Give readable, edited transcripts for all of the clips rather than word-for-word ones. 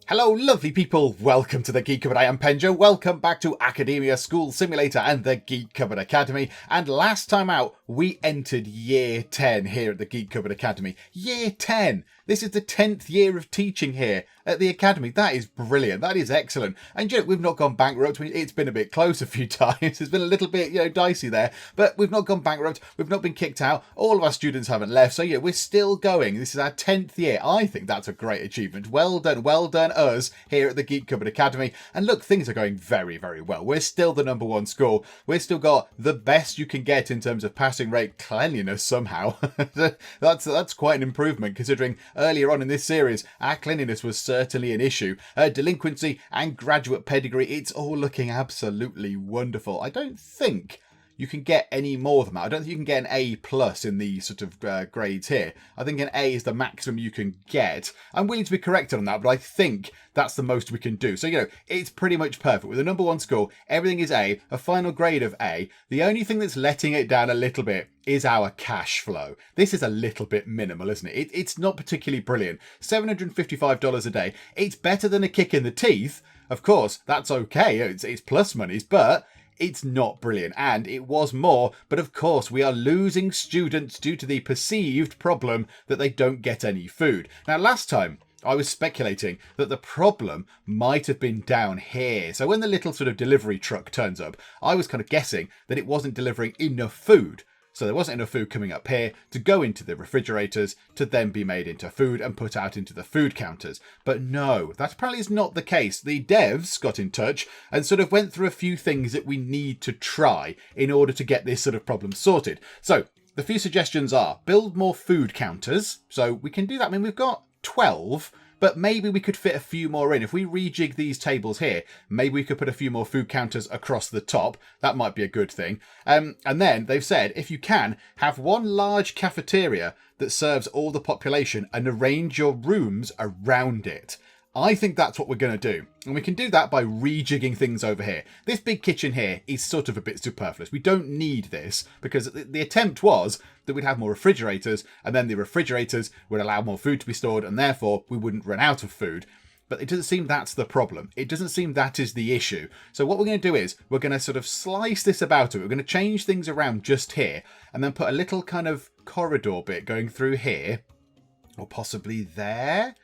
Hello, lovely people. Welcome to the Geek Cupboard. I am Penjo. Welcome back to Academia School Simulator and the Geek Cupboard Academy. And last time out, we entered Year 10 here at the Geek Cupboard Academy. Year 10! This is the 10th year of teaching here at the Academy. That is brilliant. That is excellent. And you know, we've not gone bankrupt. It's been a bit close a few times. It's been a little bit, dicey there. But we've not gone bankrupt. We've not been kicked out. All of our students haven't left. So yeah, we're still going. This is our 10th year. I think that's a great achievement. Well done us here at the Geek Cupboard Academy. And look, things are going very, very well. We're still the number one school. We've still got the best you can get in terms of passing rate, cleanliness somehow. That's quite an improvement considering earlier on in this series, our cleanliness was certainly an issue. Delinquency and graduate pedigree, it's all looking absolutely wonderful. I don't think you can get any more than that. I don't think you can get an A plus in these sort of grades here. I think an A is the maximum you can get. I'm willing to be corrected on that, but I think that's the most we can do. So, it's pretty much perfect. With the number one school, everything is A, a final grade of A. The only thing that's letting it down a little bit is our cash flow. This is a little bit minimal, isn't it? It's not particularly brilliant. $755 a day. It's better than a kick in the teeth. Of course, that's okay. It's plus monies, but it's not brilliant, and it was more, but of course we are losing students due to the perceived problem that they don't get any food. Now, last time I was speculating that the problem might have been down here. So when the little sort of delivery truck turns up, I was kind of guessing that it wasn't delivering enough food. So there wasn't enough food coming up here to go into the refrigerators to then be made into food and put out into the food counters. But no, that apparently is not the case. The devs got in touch and sort of went through a few things that we need to try in order to get this sort of problem sorted. So the few suggestions are build more food counters. So we can do that. I mean, we've got 12. But maybe we could fit a few more in. If we rejig these tables here, maybe we could put a few more food counters across the top. That might be a good thing. And then they've said, if you can, have one large cafeteria that serves all the population and arrange your rooms around it. I think that's what we're going to do. And we can do that by rejigging things over here. This big kitchen here is sort of a bit superfluous. We don't need this because the attempt was that we'd have more refrigerators and then the refrigerators would allow more food to be stored and therefore we wouldn't run out of food. But it doesn't seem that's the problem. It doesn't seem that is the issue. So what we're going to do is we're going to sort of slice this about it. We're going to change things around just here and then put a little kind of corridor bit going through here or possibly there.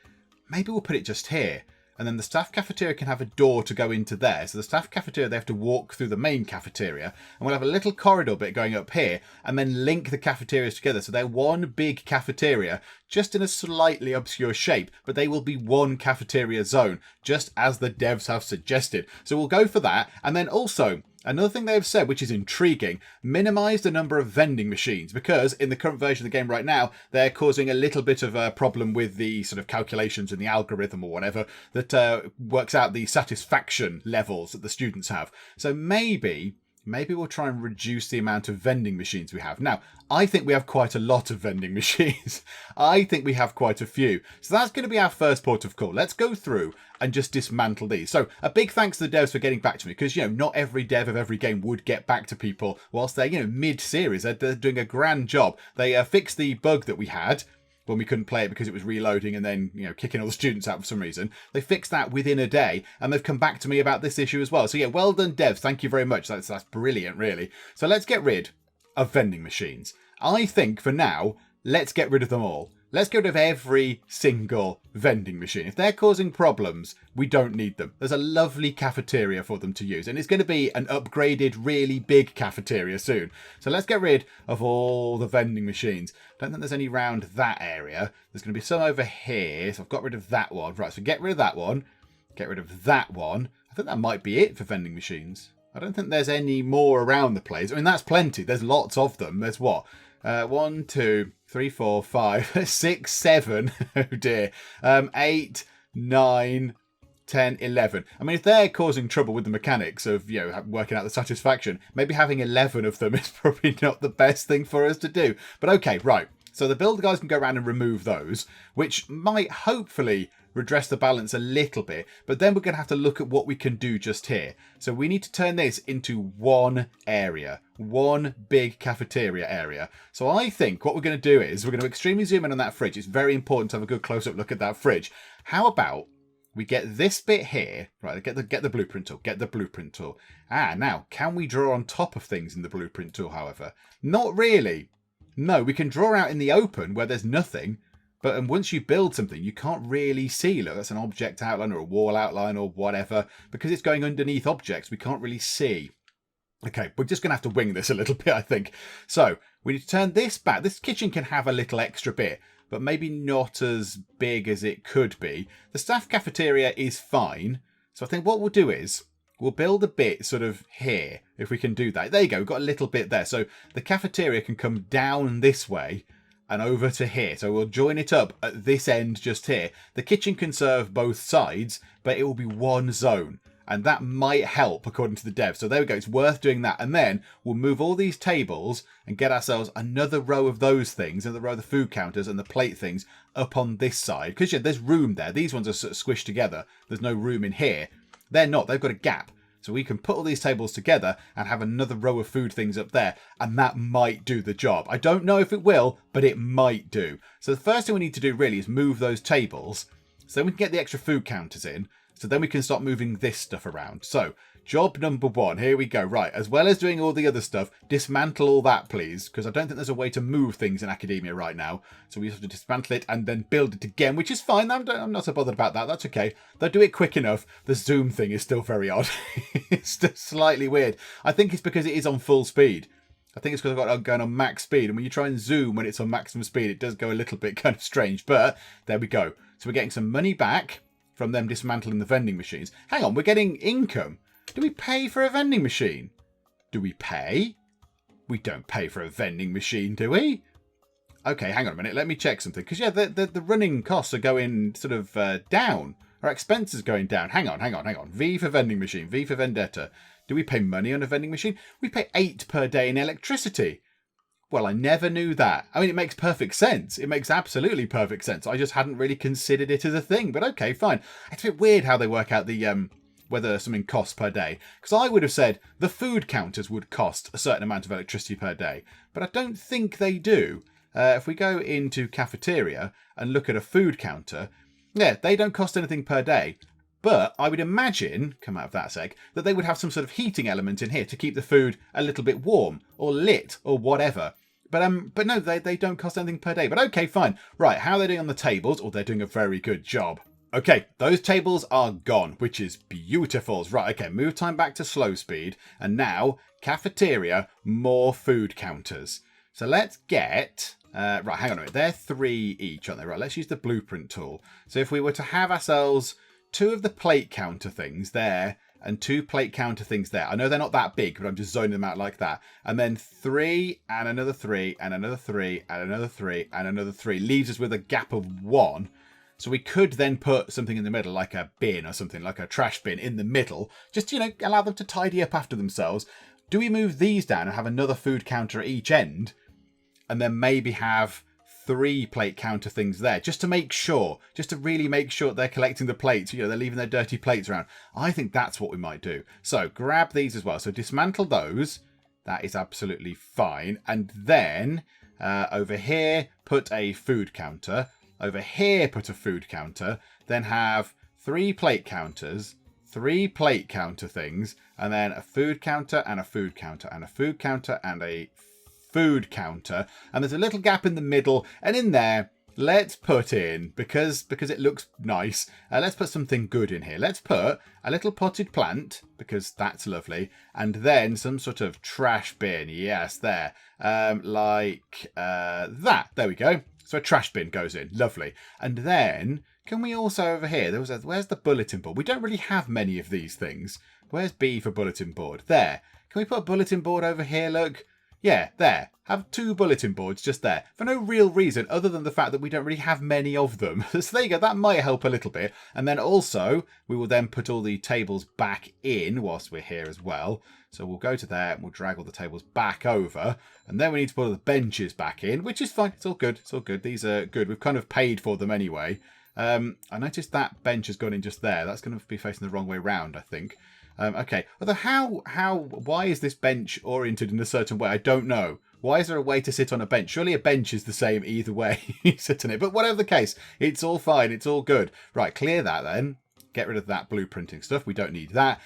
Maybe we'll put it just here. And then the staff cafeteria can have a door to go into there. So the staff cafeteria, they have to walk through the main cafeteria. And we'll have a little corridor bit going up here and then link the cafeterias together. So they're one big cafeteria, just in a slightly obscure shape. But they will be one cafeteria zone, just as the devs have suggested. So we'll go for that. And then also, another thing they have said, which is intriguing, minimize the number of vending machines, because in the current version of the game right now, they're causing a little bit of a problem with the sort of calculations and the algorithm or whatever that works out the satisfaction levels that the students have. So maybe we'll try and reduce the amount of vending machines we have. Now, I think we have quite a lot of vending machines. I think we have quite a few. So that's going to be our first port of call. Let's go through and just dismantle these. So a big thanks to the devs for getting back to me because, not every dev of every game would get back to people whilst they're, mid-series. They're doing a grand job. They fixed the bug that we had when we couldn't play it because it was reloading and then, kicking all the students out for some reason. They fixed that within a day and they've come back to me about this issue as well. So yeah, well done devs. Thank you very much. That's brilliant, really. So let's get rid of vending machines. I think for now, let's get rid of them all. Let's get rid of every single vending machine. If they're causing problems, we don't need them. There's a lovely cafeteria for them to use. And it's going to be an upgraded, really big cafeteria soon. So let's get rid of all the vending machines. Don't think there's any around that area. There's going to be some over here. So I've got rid of that one. Right, so get rid of that one. Get rid of that one. I think that might be it for vending machines. I don't think there's any more around the place. I mean, that's plenty. There's lots of them. There's what? 1, 2, 3, 4, 5, 6, 7. Oh dear. 8, 9, 10, 11. I mean, if they're causing trouble with the mechanics of, working out the satisfaction, maybe having 11 of them is probably not the best thing for us to do. But okay, right. So the builder guys can go around and remove those, which might hopefully redress the balance a little bit. But then we're going to have to look at what we can do just here. So we need to turn this into one area, one big cafeteria area. So I think what we're going to do is we're going to extremely zoom in on that fridge. It's very important to have a good close-up look at that fridge. How about we get this bit here. Right, get the blueprint tool. Get the blueprint tool. Now, can we draw on top of things in the blueprint tool, however? Not really. No, we can draw out in the open where there's nothing. But once you build something, you can't really see. Look, that's an object outline or a wall outline or whatever. Because it's going underneath objects, we can't really see. Okay, we're just going to have to wing this a little bit, I think. So, we need to turn this back. This kitchen can have a little extra bit, but maybe not as big as it could be. The staff cafeteria is fine. So I think what we'll do is, we'll build a bit sort of here, if we can do that. There you go, we've got a little bit there. So the cafeteria can come down this way and over to here. So we'll join it up at this end just here. The kitchen can serve both sides, but it will be one zone. And that might help according to the dev. So there we go. It's worth doing that. And then we'll move all these tables and get ourselves another row of those things, another row of the food counters and the plate things up on this side. Because yeah, there's room there. These ones are sort of squished together. There's no room in here. They're not. They've got a gap. So we can put all these tables together and have another row of food things up there. And that might do the job. I don't know if it will, but it might do. So the first thing we need to do really is move those tables. So then we can get the extra food counters in. So then we can start moving this stuff around. So job number 1, here we go. Right, as well as doing all the other stuff, dismantle all that, please. Because I don't think there's a way to move things in academia right now. So we have to dismantle it and then build it again, which is fine. I'm not so bothered about that. That's okay. They'll do it quick enough. The zoom thing is still very odd. It's just slightly weird. I think it's because it is on full speed. I think it's because I've got it going on max speed. And when you try and zoom when it's on maximum speed, it does go a little bit kind of strange. But there we go. So we're getting some money back from them dismantling the vending machines. Hang on, we're getting income. Do we pay for a vending machine? Do we pay? We don't pay for a vending machine, do we? Okay, hang on a minute. Let me check something. Because, yeah, the running costs are going sort of down. Our expenses are going down. Hang on. V for vending machine. V for vendetta. Do we pay money on a vending machine? We pay 8 per day in electricity. Well, I never knew that. I mean, it makes perfect sense. It makes absolutely perfect sense. I just hadn't really considered it as a thing. But okay, fine. It's a bit weird how they work out the whether something costs per day. Because I would have said the food counters would cost a certain amount of electricity per day. But I don't think they do. If we go into cafeteria and look at a food counter, yeah, they don't cost anything per day. But I would imagine, come out of that sec, that they would have some sort of heating element in here to keep the food a little bit warm or lit or whatever. But no, they don't cost anything per day. But okay, fine. Right, how are they doing on the tables? Oh, they're doing a very good job. Okay, those tables are gone, which is beautiful. Right, okay, move time back to slow speed. And now, cafeteria, more food counters. So let's get... right, hang on a minute. They're 3 each, aren't they? Right, let's use the blueprint tool. So if we were to have ourselves 2 of the plate counter things there and 2 plate counter things there. I know they're not that big, but I'm just zoning them out like that. And then 3 and another 3 and another 3 and another 3 and another 3 leaves us with a gap of 1. So we could then put something in the middle, like a bin or something, like a trash bin in the middle. Just, allow them to tidy up after themselves. Do we move these down and have another food counter at each end? And then maybe have 3 plate counter things there, just to make sure, just to really make sure they're collecting the plates, they're leaving their dirty plates around. I think that's what we might do. So grab these as well. So dismantle those. That is absolutely fine. And then over here, put a food counter. Over here, put a food counter. Then have 3 plate counters, 3 plate counter things, and then a food counter and a food counter and a food counter and a food counter. And there's a little gap in the middle, and in there let's put in, because it looks nice, let's put something good in here. Let's put a little potted plant, because that's lovely, and then some sort of trash bin. Yes, there, like that. There we go. So a trash bin goes in. Lovely. And then can we also over here, where's the bulletin board? We don't really have many of these things. Where's B for bulletin board? There. Can we put a bulletin board over here? Look. Yeah, there. Have 2 bulletin boards just there. For no real reason other than the fact that we don't really have many of them. So there you go. That might help a little bit. And then also, we will then put all the tables back in whilst we're here as well. So we'll go to there and we'll drag all the tables back over. And then we need to put all the benches back in, which is fine. It's all good. It's all good. These are good. We've kind of paid for them anyway. I noticed that bench has gone in just there. That's going to be facing the wrong way round, I think. Okay. Although why is this bench oriented in a certain way? I don't know. Why is there a way to sit on a bench? Surely a bench is the same either way you sit on it. But whatever the case, it's all fine. It's all good. Right, clear that then. Get rid of that blueprinting stuff. We don't need that.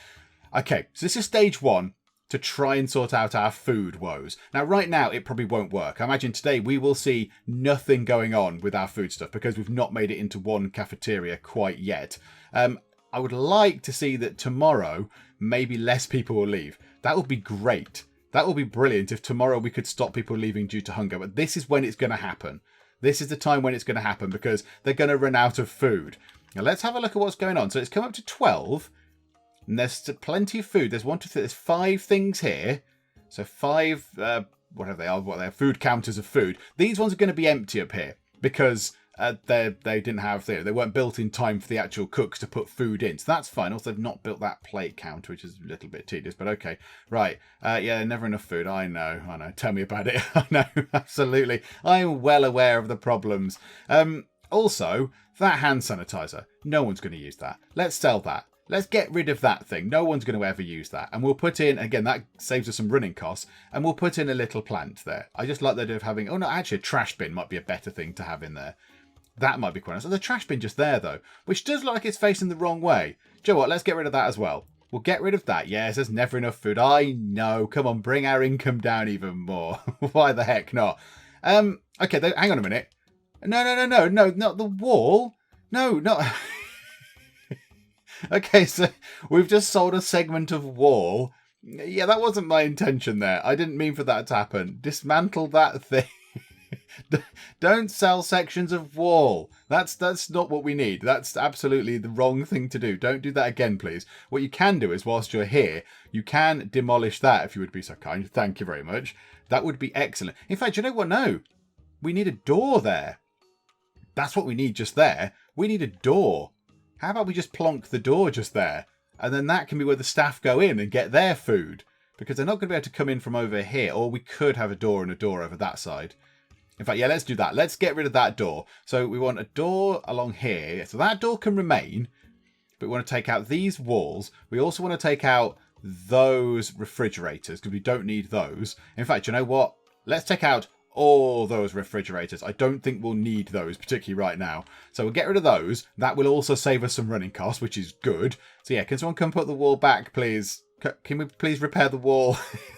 Okay, so this is stage 1 to try and sort out our food woes. Now, right now, it probably won't work. I imagine today we will see nothing going on with our food stuff because we've not made it into one cafeteria quite yet. I would like to see that tomorrow, maybe less people will leave. That would be great. That would be brilliant if tomorrow we could stop people leaving due to hunger. But this is when it's going to happen. This is the time when it's going to happen because they're going to run out of food. Now, let's have a look at what's going on. So it's come up to 12. And there's plenty of food. There's 1, 2, 3. There's 5 things here. So 5, whatever they are, food counters of food. These ones are going to be empty up here because they didn't have, they weren't built in time for the actual cooks to put food in. So that's fine. Also, they've not built that plate counter, which is a little bit tedious, but okay. Right. Yeah, never enough food. I know. Tell me about it. I know. Absolutely. I'm well aware of the problems. Also, that hand sanitizer. No one's going to use that. Let's sell that. Let's get rid of that thing. No one's going to ever use that. And we'll put in, again, that saves us some running costs. And we'll put in a little plant there. I just like the idea of having, oh no, actually a trash bin might be a better thing to have in there. That might be quite nice. So the trash bin just there though, which does look like it's facing the wrong way. Do you know what? Let's get rid of that as well. We'll get rid of that. Yes, there's never enough food. I know. Come on, bring our income down even more. Why the heck not? Okay, hang on a minute. No, not the wall. No, not... Okay, so we've just sold a segment of wall. Yeah, that wasn't my intention there. I didn't mean for that to happen. Dismantle that thing. Don't sell sections of wall. That's not what we need. That's absolutely the wrong thing to do. Don't do that again, please. What you can do is, whilst you're here, you can demolish that if you would be so kind. Thank you very much. That would be excellent. In fact, you know what? No. We need a door there. That's what we need just there. We need a door. How about we just plonk the door just there? And then that can be where the staff go in and get their food. Because they're not going to be able to come in from over here. Or we could have a door and a door over that side. In fact, yeah, let's do that. Let's get rid of that door. So we want a door along here. So that door can remain. But we want to take out these walls. We also want to take out those refrigerators. Because we don't need those. In fact, you know what? Let's take out all those refrigerators. I don't think we'll need those, particularly right now. So we'll get rid of those. That will also save us some running costs, which is good. So yeah, can someone come put the wall back, please? Can we please repair the wall?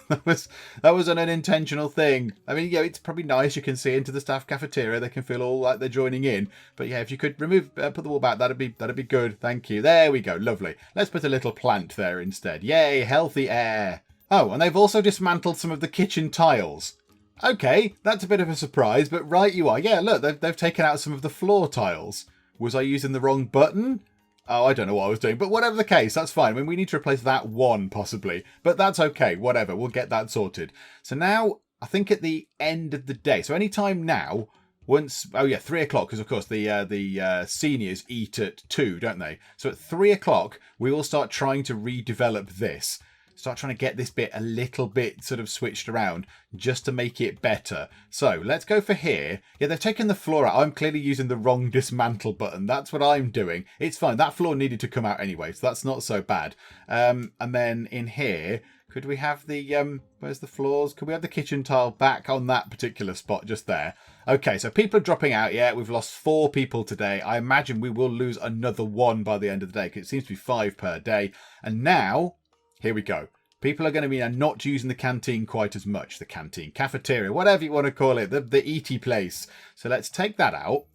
that was an unintentional thing. I mean, yeah, it's probably nice. You can see into the staff cafeteria. They can feel all like they're joining in. But yeah, if you could put the wall back, that'd be good. Thank you. There we go. Lovely. Let's put a little plant there instead. Yay, healthy air. Oh, and they've also dismantled some of the kitchen tiles. Okay, that's a bit of a surprise, but right you are. Yeah, look, they've taken out some of the floor tiles. Was I using the wrong button? Oh, I don't know what I was doing, but whatever the case, that's fine. I mean, we need to replace that one, possibly. But that's okay, whatever, we'll get that sorted. So now, I think at the end of the day, so any time now, once, oh yeah, 3 o'clock, because of course the seniors eat at 2, don't they? So at 3 o'clock, we will start trying to redevelop this. Start trying to get this bit a little bit sort of switched around just to make it better. So let's go for here. Yeah, they've taken the floor out. I'm clearly using the wrong dismantle button. That's what I'm doing. It's fine. That floor needed to come out anyway, so that's not so bad. And then in here, could we have the, where's the floors? Could we have the kitchen tile back on that particular spot just there? Okay, so people are dropping out. Yeah, we've lost 4 people today. I imagine we will lose another 1 by the end of the day because it seems to be 5 per day. And now... here we go. People are going to be not using the canteen quite as much. The canteen, cafeteria, whatever you want to call it. The eaty place. So let's take that out.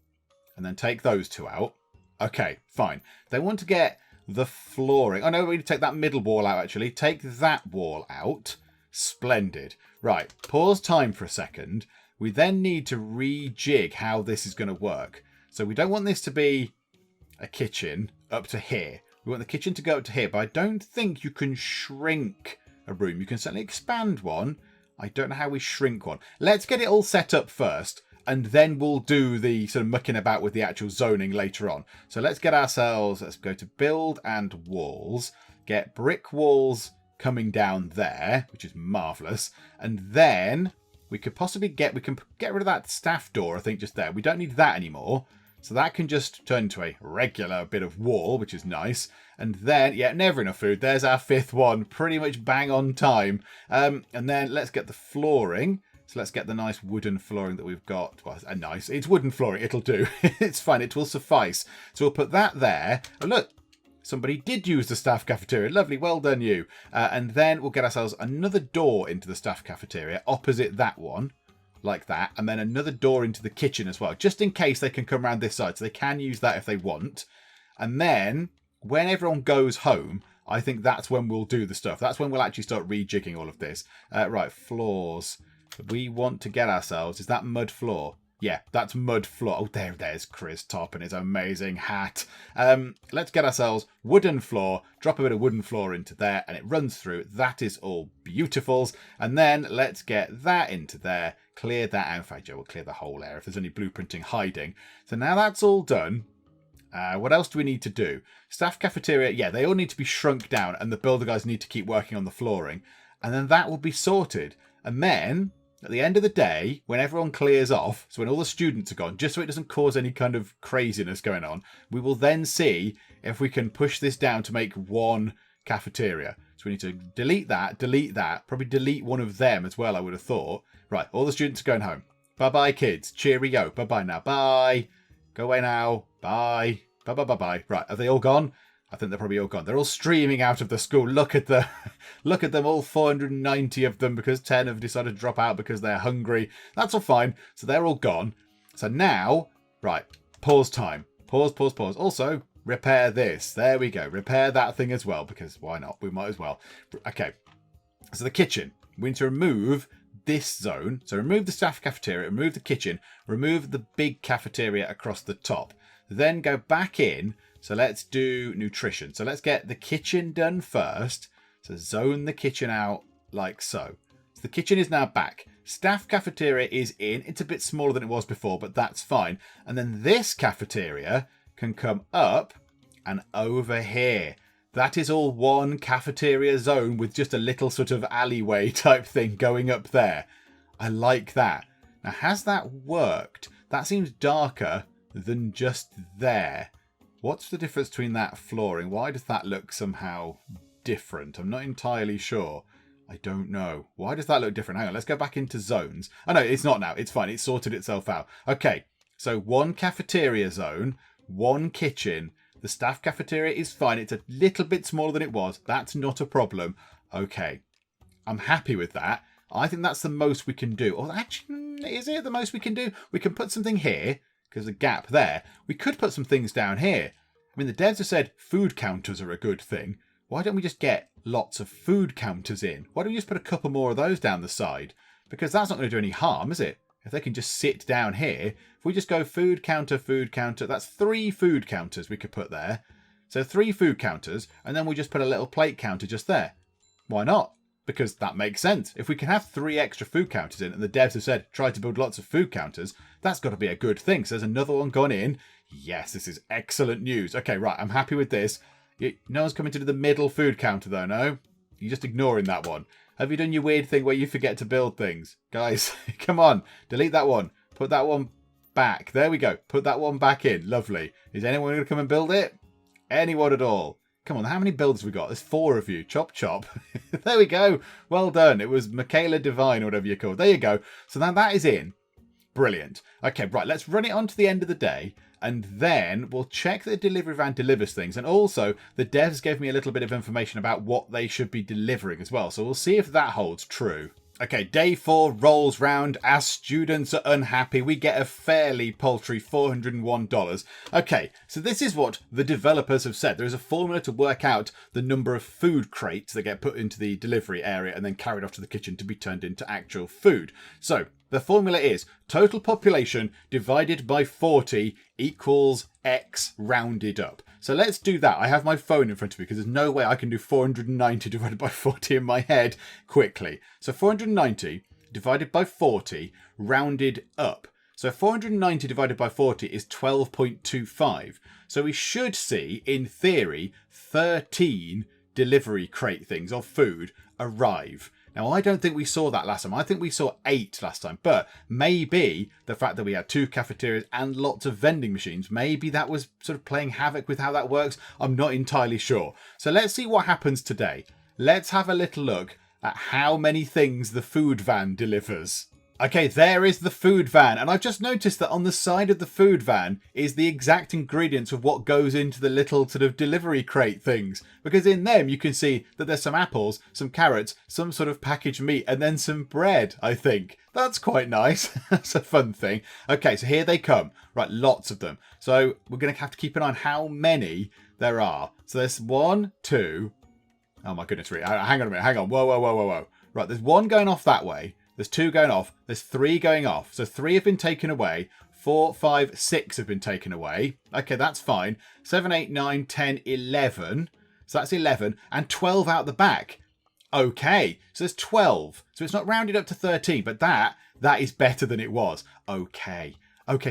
And then take those 2 out. Okay, fine. They want to get the flooring. Oh no, we need to take that middle wall out actually. Take that wall out. Splendid. Right, pause time for a second. We then need to rejig how this is going to work. So we don't want this to be a kitchen up to here. We want the kitchen to go up to here, but I don't think you can shrink a room. You can certainly expand one. I don't know how we shrink one. Let's get it all set up first, and then we'll do the sort of mucking about with the actual zoning later on. So let's get ourselves, let's go to build and walls, get brick walls coming down there, which is marvellous. And then we could possibly we can get rid of that staff door, I think, just there. We don't need that anymore. So that can just turn into a regular bit of wall, which is nice. And then, yeah, never enough food. There's our 5th one. Pretty much bang on time. And then let's get the flooring. So let's get the nice wooden flooring that we've got. Well, it's wooden flooring. It'll do. It's fine. It will suffice. So we'll put that there. Oh, look. Somebody did use the staff cafeteria. Lovely, well done you. And then we'll get ourselves another door into the staff cafeteria opposite that one, like that. And then another door into the kitchen as well, just in case they can come around this side. So they can use that if they want. And then when everyone goes home, I think that's when we'll do the stuff. That's when we'll actually start rejigging all of this. Right, floors. We want to get ourselves, is that mud floor? Yeah, that's mud floor. Oh, there's Chris Top and his amazing hat. Let's get ourselves wooden floor, drop a bit of wooden floor into there, and it runs through. That is all beautifuls. And then let's get that into there, clear that out. In fact, Joe will clear the whole area if there's any blueprinting hiding. So now that's all done. What else do we need to do? Staff cafeteria, yeah, they all need to be shrunk down, and the builder guys need to keep working on the flooring. And then that will be sorted. And then, at the end of the day, when everyone clears off, so when all the students are gone, just so it doesn't cause any kind of craziness going on, we will then see if we can push this down to make one cafeteria. So we need to delete that, probably delete one of them as well, I would have thought. Right, all the students are going home. Bye-bye, kids. Cheerio. Bye-bye now. Bye. Go away now. Bye. Bye-bye-bye-bye. Right, are they all gone? I think they're probably all gone. They're all streaming out of the school. Look at look at them, all 490 of them, because 10 have decided to drop out because they're hungry. That's all fine. So they're all gone. So now, right, pause time. Pause. Also, repair this. There we go. Repair that thing as well, because why not? We might as well. Okay, so the kitchen. We need to remove this zone. So remove the staff cafeteria, remove the kitchen, remove the big cafeteria across the top. Then go back in. So let's do nutrition. So let's get the kitchen done first. So zone the kitchen out like so. So the kitchen is now back. Staff cafeteria is in. It's a bit smaller than it was before, but that's fine. And then this cafeteria can come up and over here. That is all one cafeteria zone with just a little sort of alleyway type thing going up there. I like that. Now, has that worked? That seems darker than just there. What's the difference between that flooring? Why does that look somehow different? I'm not entirely sure. I don't know. Why does that look different? Hang on, let's go back into zones. Oh, no, it's not now. It's fine. It's sorted itself out. Okay, so one cafeteria zone, one kitchen. The staff cafeteria is fine. It's a little bit smaller than it was. That's not a problem. Okay, I'm happy with that. I think that's the most we can do. Or actually, is it the most we can do? We can put something here, because a gap there. We could put some things down here. I mean, the devs have said food counters are a good thing. Why don't we just get lots of food counters in? Why don't we just put a couple more of those down the side? Because that's not going to do any harm, is it? If they can just sit down here, if we just go food counter, that's 3 food counters we could put there. So 3 food counters, and then we just put a little plate counter just there. Why not? Because that makes sense. If we can have 3 extra food counters in, and the devs have said, try to build lots of food counters, that's got to be a good thing. So there's another one gone in. Yes, this is excellent news. Okay, right, I'm happy with this. No one's coming to do the middle food counter, though, no? You're just ignoring that one. Have you done your weird thing where you forget to build things? Guys, come on, delete that one. Put that one back. There we go. Put that one back in. Lovely. Is anyone going to come and build it? Anyone at all? Come on, how many builds have we got? There's 4 of you. Chop, chop. There we go. Well done. It was Michaela Divine or whatever you're called. There you go. So now that is in. Brilliant. Okay, right. Let's run it on to the end of the day. And then we'll check that the delivery van delivers things. And also, the devs gave me a little bit of information about what they should be delivering as well. So we'll see if that holds true. Okay, day 4 rolls round. As students are unhappy, we get a fairly paltry $401. Okay, so this is what the developers have said. There is a formula to work out the number of food crates that get put into the delivery area and then carried off to the kitchen to be turned into actual food. So the formula is total population divided by 40 equals X rounded up. So let's do that. I have my phone in front of me because there's no way I can do 490 divided by 40 in my head quickly. So 490 divided by 40 rounded up. So 490 divided by 40 is 12.25. So we should see, in theory, 13 delivery crate things of food arrive. Now, I don't think we saw that last time. I think we saw 8 last time. But maybe the fact that we had 2 cafeterias and lots of vending machines, maybe that was sort of playing havoc with how that works. I'm not entirely sure. So let's see what happens today. Let's have a little look at how many things the food van delivers. Okay, there is the food van. And I've just noticed that on the side of the food van is the exact ingredients of what goes into the little sort of delivery crate things. Because in them you can see that there's some apples, some carrots, some sort of packaged meat, and then some bread, I think. That's quite nice. That's a fun thing. Okay, so here they come. Right, lots of them. So we're going to have to keep an eye on how many there are. So there's 1, 2. Oh my goodness, hang on a minute. Hang on. Whoa. Right, there's 1 going off that way. There's 2 going off. There's 3 going off. So 3 have been taken away. 4, 5, 6 have been taken away. Okay, that's fine. 7, 8, 9, 10, 11. So that's 11. And 12 out the back. Okay, so there's 12. So it's not rounded up to 13, but that is better than it was. Okay,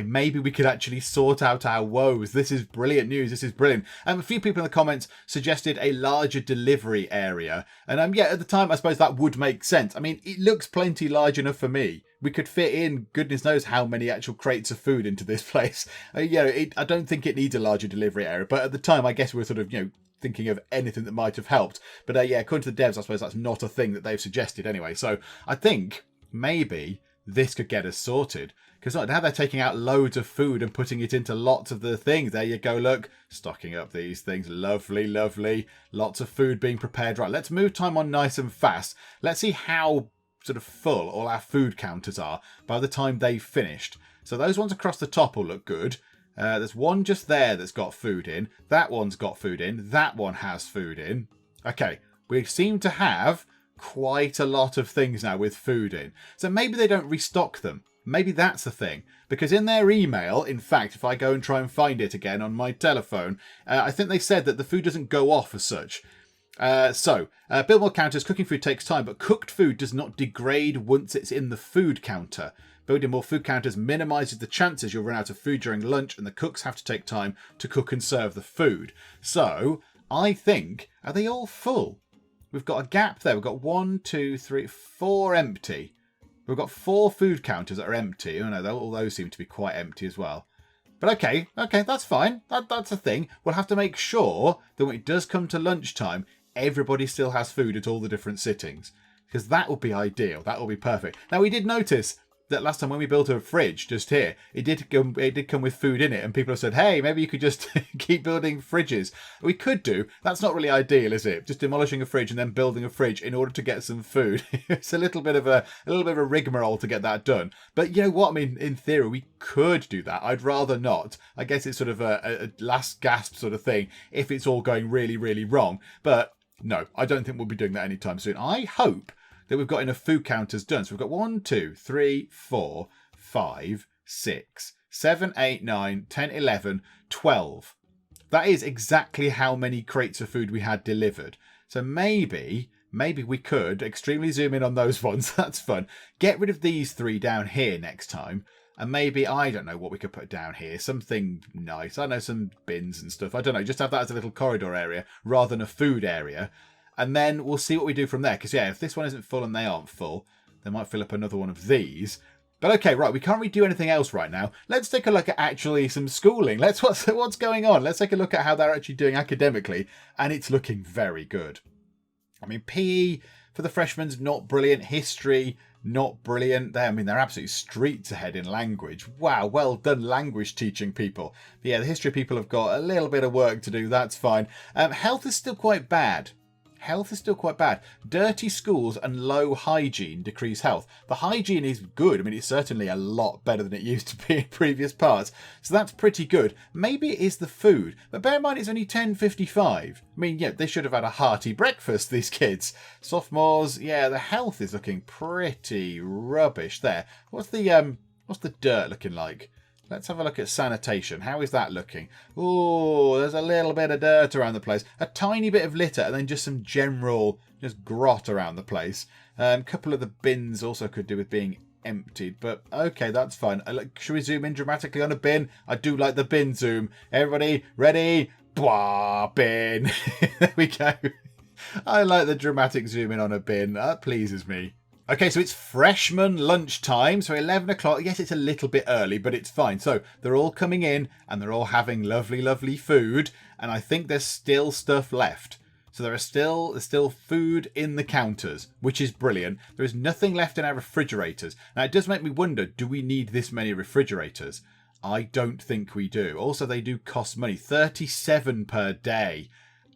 maybe we could actually sort out our woes. This is brilliant news. This is brilliant. A few people in the comments suggested a larger delivery area. And yeah, at the time, I suppose that would make sense. I mean, it looks plenty large enough for me. We could fit in goodness knows how many actual crates of food into this place. I don't think it needs a larger delivery area. But at the time, I guess we were sort of, thinking of anything that might have helped. But yeah, according to the devs, I suppose that's not a thing that they've suggested anyway. So I think maybe this could get us sorted. Because now they're taking out loads of food and putting it into lots of the things. There you go, look. Stocking up these things. Lovely, lovely. Lots of food being prepared. Right, let's move time on nice and fast. Let's see how sort of full all our food counters are by the time they've finished. So those ones across the top will look good. There's 1 just there that's got food in. That one's got food in. That one has food in. Okay, we seem to have quite a lot of things now with food in. So maybe they don't restock them. Maybe that's the thing. Because in their email, in fact, if I go and try and find it again on my telephone, I think they said that the food doesn't go off as such. Build more counters. Cooking food takes time, but cooked food does not degrade once it's in the food counter. Building more food counters minimises the chances you'll run out of food during lunch, and the cooks have to take time to cook and serve the food. So, I think, are they all full? We've got a gap there. We've got 1, 2, 3, 4 empty. We've got 4 food counters that are empty. Oh no, all those seem to be quite empty as well. But okay, that's fine. That's a thing. We'll have to make sure that when it does come to lunchtime, everybody still has food at all the different sittings. Because that would be ideal. That will be perfect. Now, we did notice that last time when we built a fridge just here, it did come with food in it, and people have said, hey, maybe you could just keep building fridges. We could do. That's not really ideal, is it? Just demolishing a fridge and then building a fridge in order to get some food. It's a little bit of a rigmarole to get that done. But you know what? I mean, in theory, we could do that. I'd rather not. I guess it's sort of a last gasp sort of thing if it's all going really, really wrong. But no, I don't think we'll be doing that anytime soon. I hope that we've got enough food counters done. So we've got 1, 2, 3, 4, 5, 6, 7, 8, 9, 10, 11, 12. That is exactly how many crates of food we had delivered. So maybe we could extremely zoom in on those ones. That's fun. Get rid of these 3 down here next time. And maybe, I don't know what we could put down here. Something nice. I know, some bins and stuff. I don't know. Just have that as a little corridor area rather than a food area. And then we'll see what we do from there. Because, yeah, if this one isn't full and they aren't full, they might fill up another one of these. But, okay, right, we can't really do anything else right now. Let's take a look at actually some schooling. What's going on? Let's take a look at how they're actually doing academically. And it's looking very good. I mean, PE for the freshmen's not brilliant. History, not brilliant. They're absolutely streets ahead in language. Wow, well done, language teaching people. But yeah, the history people have got a little bit of work to do. That's fine. Health is still quite bad. Dirty schools and low hygiene decrease health. The hygiene is good. I mean, it's certainly a lot better than it used to be in previous parts. So that's pretty good. Maybe it is the food. But bear in mind, it's only 10:55. I mean, yeah, they should have had a hearty breakfast, these kids. Sophomores, yeah, the health is looking pretty rubbish there. What's the dirt looking like? Let's have a look at sanitation. How is that looking? Oh, there's a little bit of dirt around the place. A tiny bit of litter and then just some general grot around the place. A couple of the bins also could do with being emptied. But okay, that's fine. Should we zoom in dramatically on a bin? I do like the bin zoom. Everybody ready? Blah, bin. There we go. I like the dramatic zoom in on a bin. That pleases me. Okay, so it's freshman lunchtime, so 11 o'clock. Yes, it's a little bit early, but it's fine. So they're all coming in and they're all having lovely, lovely food. And I think there's still stuff left. So there's still food in the counters, which is brilliant. There is nothing left in our refrigerators. Now, it does make me wonder, do we need this many refrigerators? I don't think we do. Also, they do cost money. 37 per day.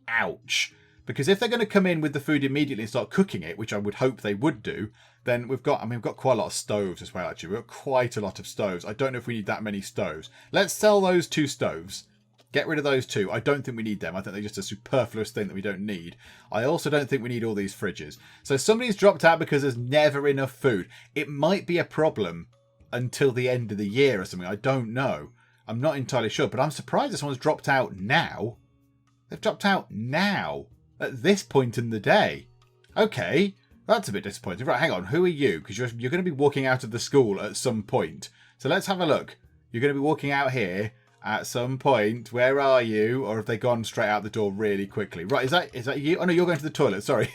Ouch. Because if they're going to come in with the food immediately and start cooking it, which I would hope they would do, then we've got quite a lot of stoves as well, actually. We've got quite a lot of stoves. I don't know if we need that many stoves. Let's sell those 2 stoves. Get rid of those 2. I don't think we need them. I think they're just a superfluous thing that we don't need. I also don't think we need all these fridges. So somebody's dropped out because there's never enough food. It might be a problem until the end of the year or something. I don't know. I'm not entirely sure. But I'm surprised that someone's dropped out now. They've dropped out now. At this point in the day. Okay. That's a bit disappointing. Right, hang on. Who are you? Because you're going to be walking out of the school at some point. So let's have a look. You're going to be walking out here at some point. Where are you? Or have they gone straight out the door really quickly? Right, is that you? Oh no, you're going to the toilet. Sorry.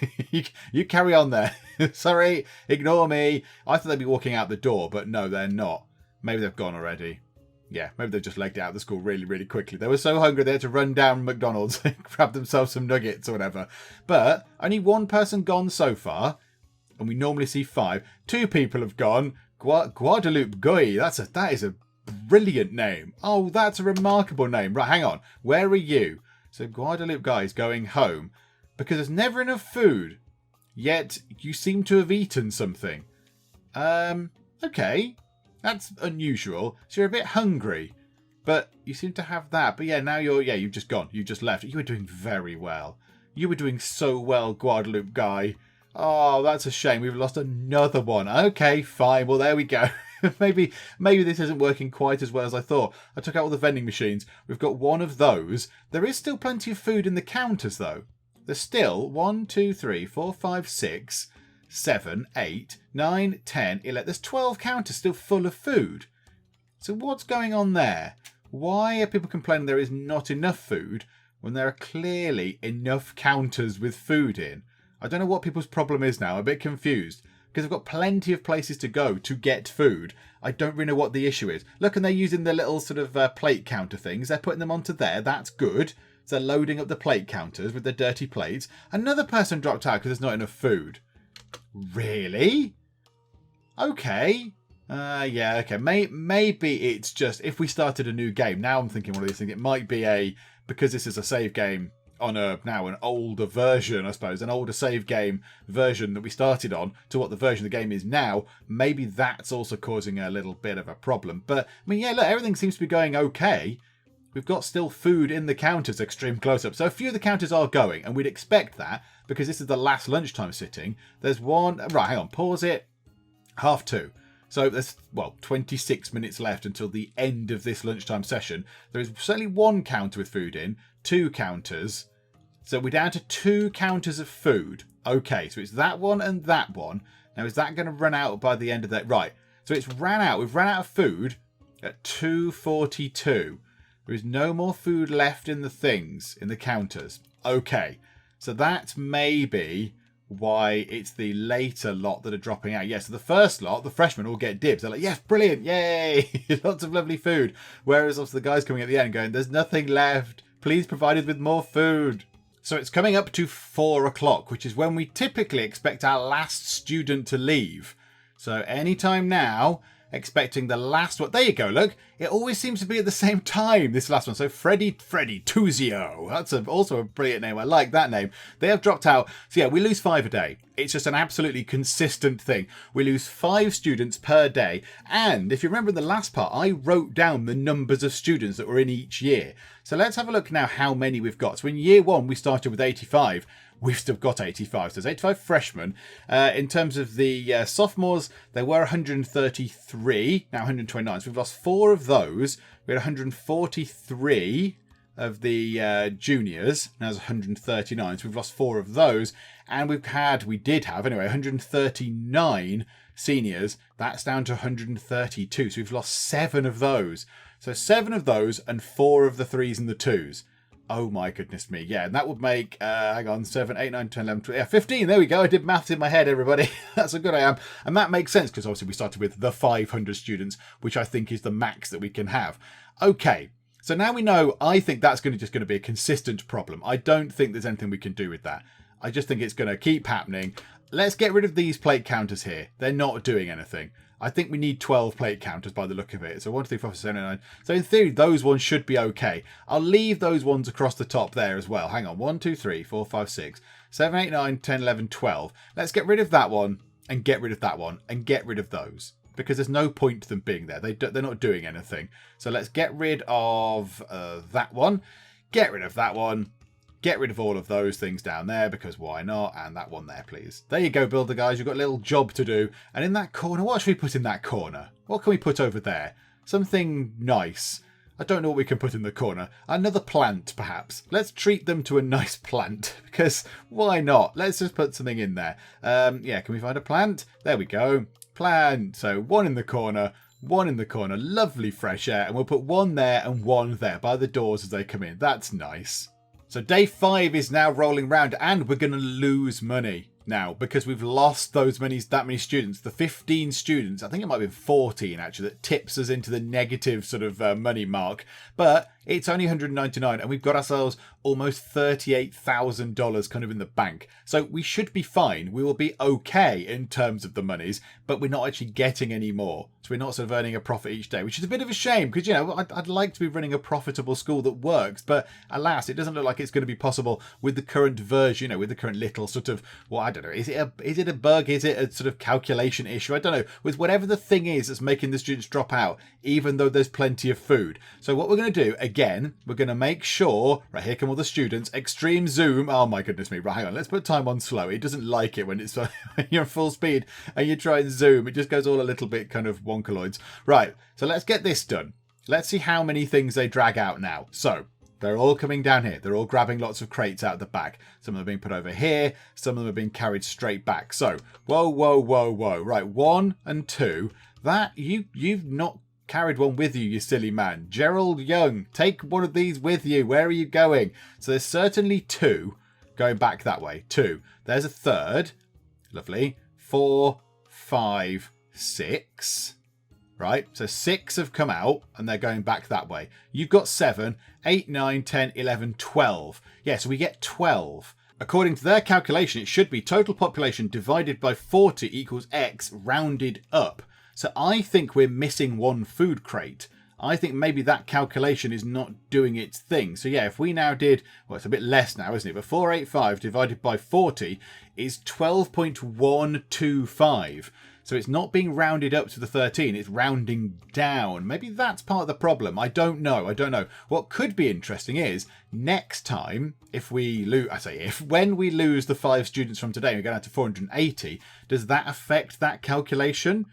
you carry on there. Sorry, ignore me. I thought they'd be walking out the door, but no, they're not. Maybe they've gone already. Yeah, maybe they've just legged out of the school really, really quickly. They were so hungry they had to run down McDonald's and grab themselves some nuggets or whatever. But only one person gone so far, and we normally see 5. 2 people have gone. Guadalupe Guy. That is a brilliant name. Oh, that's a remarkable name. Right, hang on. Where are you? So Guadalupe Guy is going home because there's never enough food. Yet you seem to have eaten something. Okay. That's unusual. So you're a bit hungry. But you seem to have that. But yeah, now you've just gone. You've just left. You were doing very well. You were doing so well, Guadalupe Guy. Oh, that's a shame. We've lost another one. Okay, fine. Well, there we go. maybe this isn't working quite as well as I thought. I took out all the vending machines. We've got one of those. There is still plenty of food in the counters, though. There's still 1, 2, 3, 4, 5, 6... 7, 8, 9, 10, 11. There's 12 counters still full of food. So what's going on there? Why are people complaining there is not enough food when there are clearly enough counters with food in? I don't know what people's problem is now. I'm a bit confused. Because they've got plenty of places to go to get food. I don't really know what the issue is. Look, and they're using the little sort of plate counter things. They're putting them onto there. That's good. So they're loading up the plate counters with their dirty plates. Another person dropped out because there's not enough food. Really? Okay. Yeah, okay. Maybe it's just if we started a new game. Now I'm thinking one of these things. It might be because this is a save game on now an older version, I suppose, an older save game version that we started on to what the version of the game is now. Maybe that's also causing a little bit of a problem. But I mean, yeah, look, everything seems to be going okay. We've got still food in the counters, extreme close-up. So a few of the counters are going, and we'd expect that because this is the last lunchtime sitting. There's one... Right, hang on. Pause it. 2:30. So there's, 26 minutes left until the end of this lunchtime session. There is certainly one counter with food in, 2 counters. So we're down to 2 counters of food. Okay, so it's that one and that one. Now, is that going to run out by the end of that? Right. So it's ran out. We've ran out of food at 2:42. There is no more food left in the things, in the counters. Okay, so that's maybe why it's the later lot that are dropping out. Yes, so the first lot, the freshmen all get dibs. They're like, yes, brilliant, yay, lots of lovely food. Whereas also the guys coming at the end going, there's nothing left. Please provide us with more food. So it's coming up to 4 o'clock, which is when we typically expect our last student to leave. So anytime now... expecting the last one. There you go, look. It always seems to be at the same time, this last one. So Freddy Tuzio. That's also a brilliant name. I like that name. They have dropped out. So yeah, we lose 5 a day. It's just an absolutely consistent thing. We lose 5 students per day. And if you remember in the last part, I wrote down the numbers of students that were in each year. So let's have a look now how many we've got. So in year 1, we started with 85. We've still got 85. So there's 85 freshmen. In terms of the sophomores, there were 133, now 129. So we've lost 4 of those. We had 143 of the juniors. Now there's 139. So we've lost 4 of those. And we did have, anyway, 139 seniors. That's down to 132. So we've lost 7 of those. So 7 of those and 4 of the 3s and the 2s. Oh my goodness me. Yeah, and that would make, 7, 8, 9, 10, 11, 12, yeah, 15. There we go. I did maths in my head, everybody. That's how good I am. And that makes sense because obviously we started with the 500 students, which I think is the max that we can have. Okay, so So now we know, I think that's just going to be a consistent problem. I don't think there's anything we can do with that. I just think it's going to keep happening. Let's get rid of these plate counters here. They're not doing anything. I think we need 12 plate counters by the look of it. So 1, 2, 3, 4, 5, 6, 7, 8, 9. So in theory, those ones should be okay. I'll leave those ones across the top there as well. Hang on. 1, 2, 3, 4, 5, 6, 7, 8, 9, 10, 11, 12. Let's get rid of that one and get rid of that one and get rid of those. Because there's no point to them being there. They're not doing anything. So let's get rid of that one. Get rid of that one. Get rid of all of those things down there, because why not? And that one there, please. There you go, builder guys. You've got a little job to do. And in that corner, what should we put in that corner? What can we put over there? Something nice. I don't know what we can put in the corner. Another plant, perhaps. Let's treat them to a nice plant, because why not? Let's just put something in there. Yeah, can we find a plant? There we go. Plant. So one in the corner. One in the corner. Lovely fresh air. And we'll put one there and one there by the doors as they come in. That's nice. So day 5 is now rolling round, and we're going to lose money now because we've lost that many students. The 15 students, I think it might be 14 actually, that tips us into the negative sort of money mark. But it's only 199, and we've got ourselves almost $38,000 kind of in the bank. So we should be fine. We will be okay in terms of the monies, but we're not actually getting any more. So we're not sort of earning a profit each day, which is a bit of a shame because, you know, I'd like to be running a profitable school that works, but alas, it doesn't look like it's going to be possible with the current version, you know, with the current little sort of, well, I don't know, is it a bug? Is it a sort of calculation issue? I don't know. With whatever the thing is that's making the students drop out, even though there's plenty of food. So what we're going to do, again, we're going to make sure, right, here come all the students, extreme zoom. Oh my goodness me. Right, hang on. Let's put time on slow. It doesn't like it when it's when you're full speed and you try and zoom. It just goes all a little bit kind of wonkaloids. Right. So let's get this done. Let's see how many things they drag out now. So they're all coming down here. They're all grabbing lots of crates out the back. Some of them are being put over here. Some of them are being carried straight back. So, whoa, whoa, whoa, whoa. Right, 1 and 2. That, you've not carried one with you, you silly man. Gerald Young, take one of these with you. Where are you going? So there's certainly 2 going back that way. 2. There's a third. Lovely. 4, 5, 6. Right, so 6 have come out and they're going back that way. You've got 7, 8, 9, 10, 11, 12. Yeah, so we get 12. According to their calculation, it should be total population divided by 40 equals X rounded up. So I think we're missing 1 food crate. I think maybe that calculation is not doing its thing. So yeah, if we now did, well, it's a bit less now, isn't it? But 485 divided by 40 is 12.125. So it's not being rounded up to the 13, it's rounding down. Maybe that's part of the problem. I don't know. What could be interesting is next time, if we lose, when we lose the 5 students from today, we're going down to 480, does that affect that calculation?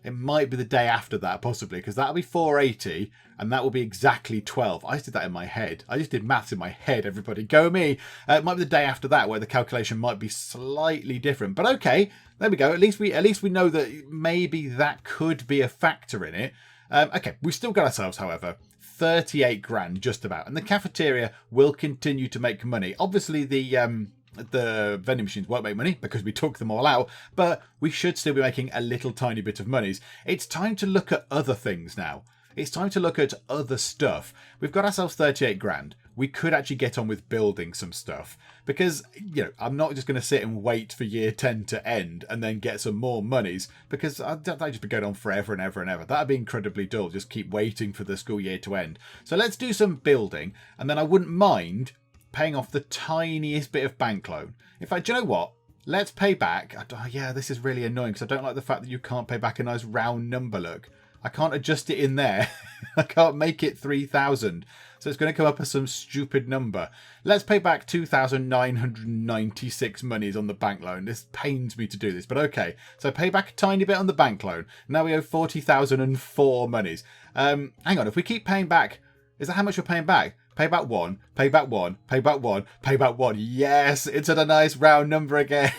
It might be the day after that, possibly, because that'll be 480, and that will be exactly 12. I just did that in my head. I just did maths in my head, everybody. Go me. It might be the day after that, where the calculation might be slightly different. But okay, there we go. At least we know that maybe that could be a factor in it. Okay, we've still got ourselves, however, 38 grand just about. And the cafeteria will continue to make money. Obviously, the vending machines won't make money because we took them all out, but we should still be making a little tiny bit of monies. It's time to look at other things now. It's time to look at other stuff. We've got ourselves 38 grand. We could actually get on with building some stuff because, you know, I'm not just going to sit and wait for year 10 to end and then get some more monies because that'd just be going on forever and ever and ever. That'd be incredibly dull. Just keep waiting for the school year to end. So let's do some building, and then I wouldn't mind paying off the tiniest bit of bank loan. In fact, do you know what? Let's pay back. Yeah, this is really annoying because I don't like the fact that you can't pay back a nice round number. Look, I can't adjust it in there. I can't make it 3,000. So it's going to come up as some stupid number. Let's pay back 2,996 monies on the bank loan. This pains me to do this, but okay. So pay back a tiny bit on the bank loan. Now we owe 40,004 monies. Hang on, if we keep paying back, is that how much we're paying back? Pay back 1, pay back 1, pay back 1, pay back 1. Yes, it's at a nice round number again.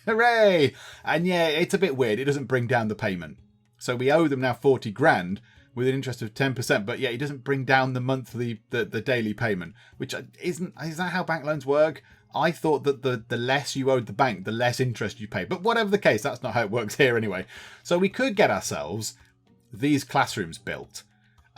Hooray! And yeah, it's a bit weird. It doesn't bring down the payment. So we owe them now 40 grand with an interest of 10%. But yeah, it doesn't bring down the monthly, the daily payment, which is that how bank loans work? I thought that the less you owed the bank, the less interest you pay. But whatever the case, that's not how it works here anyway. So we could get ourselves these classrooms built.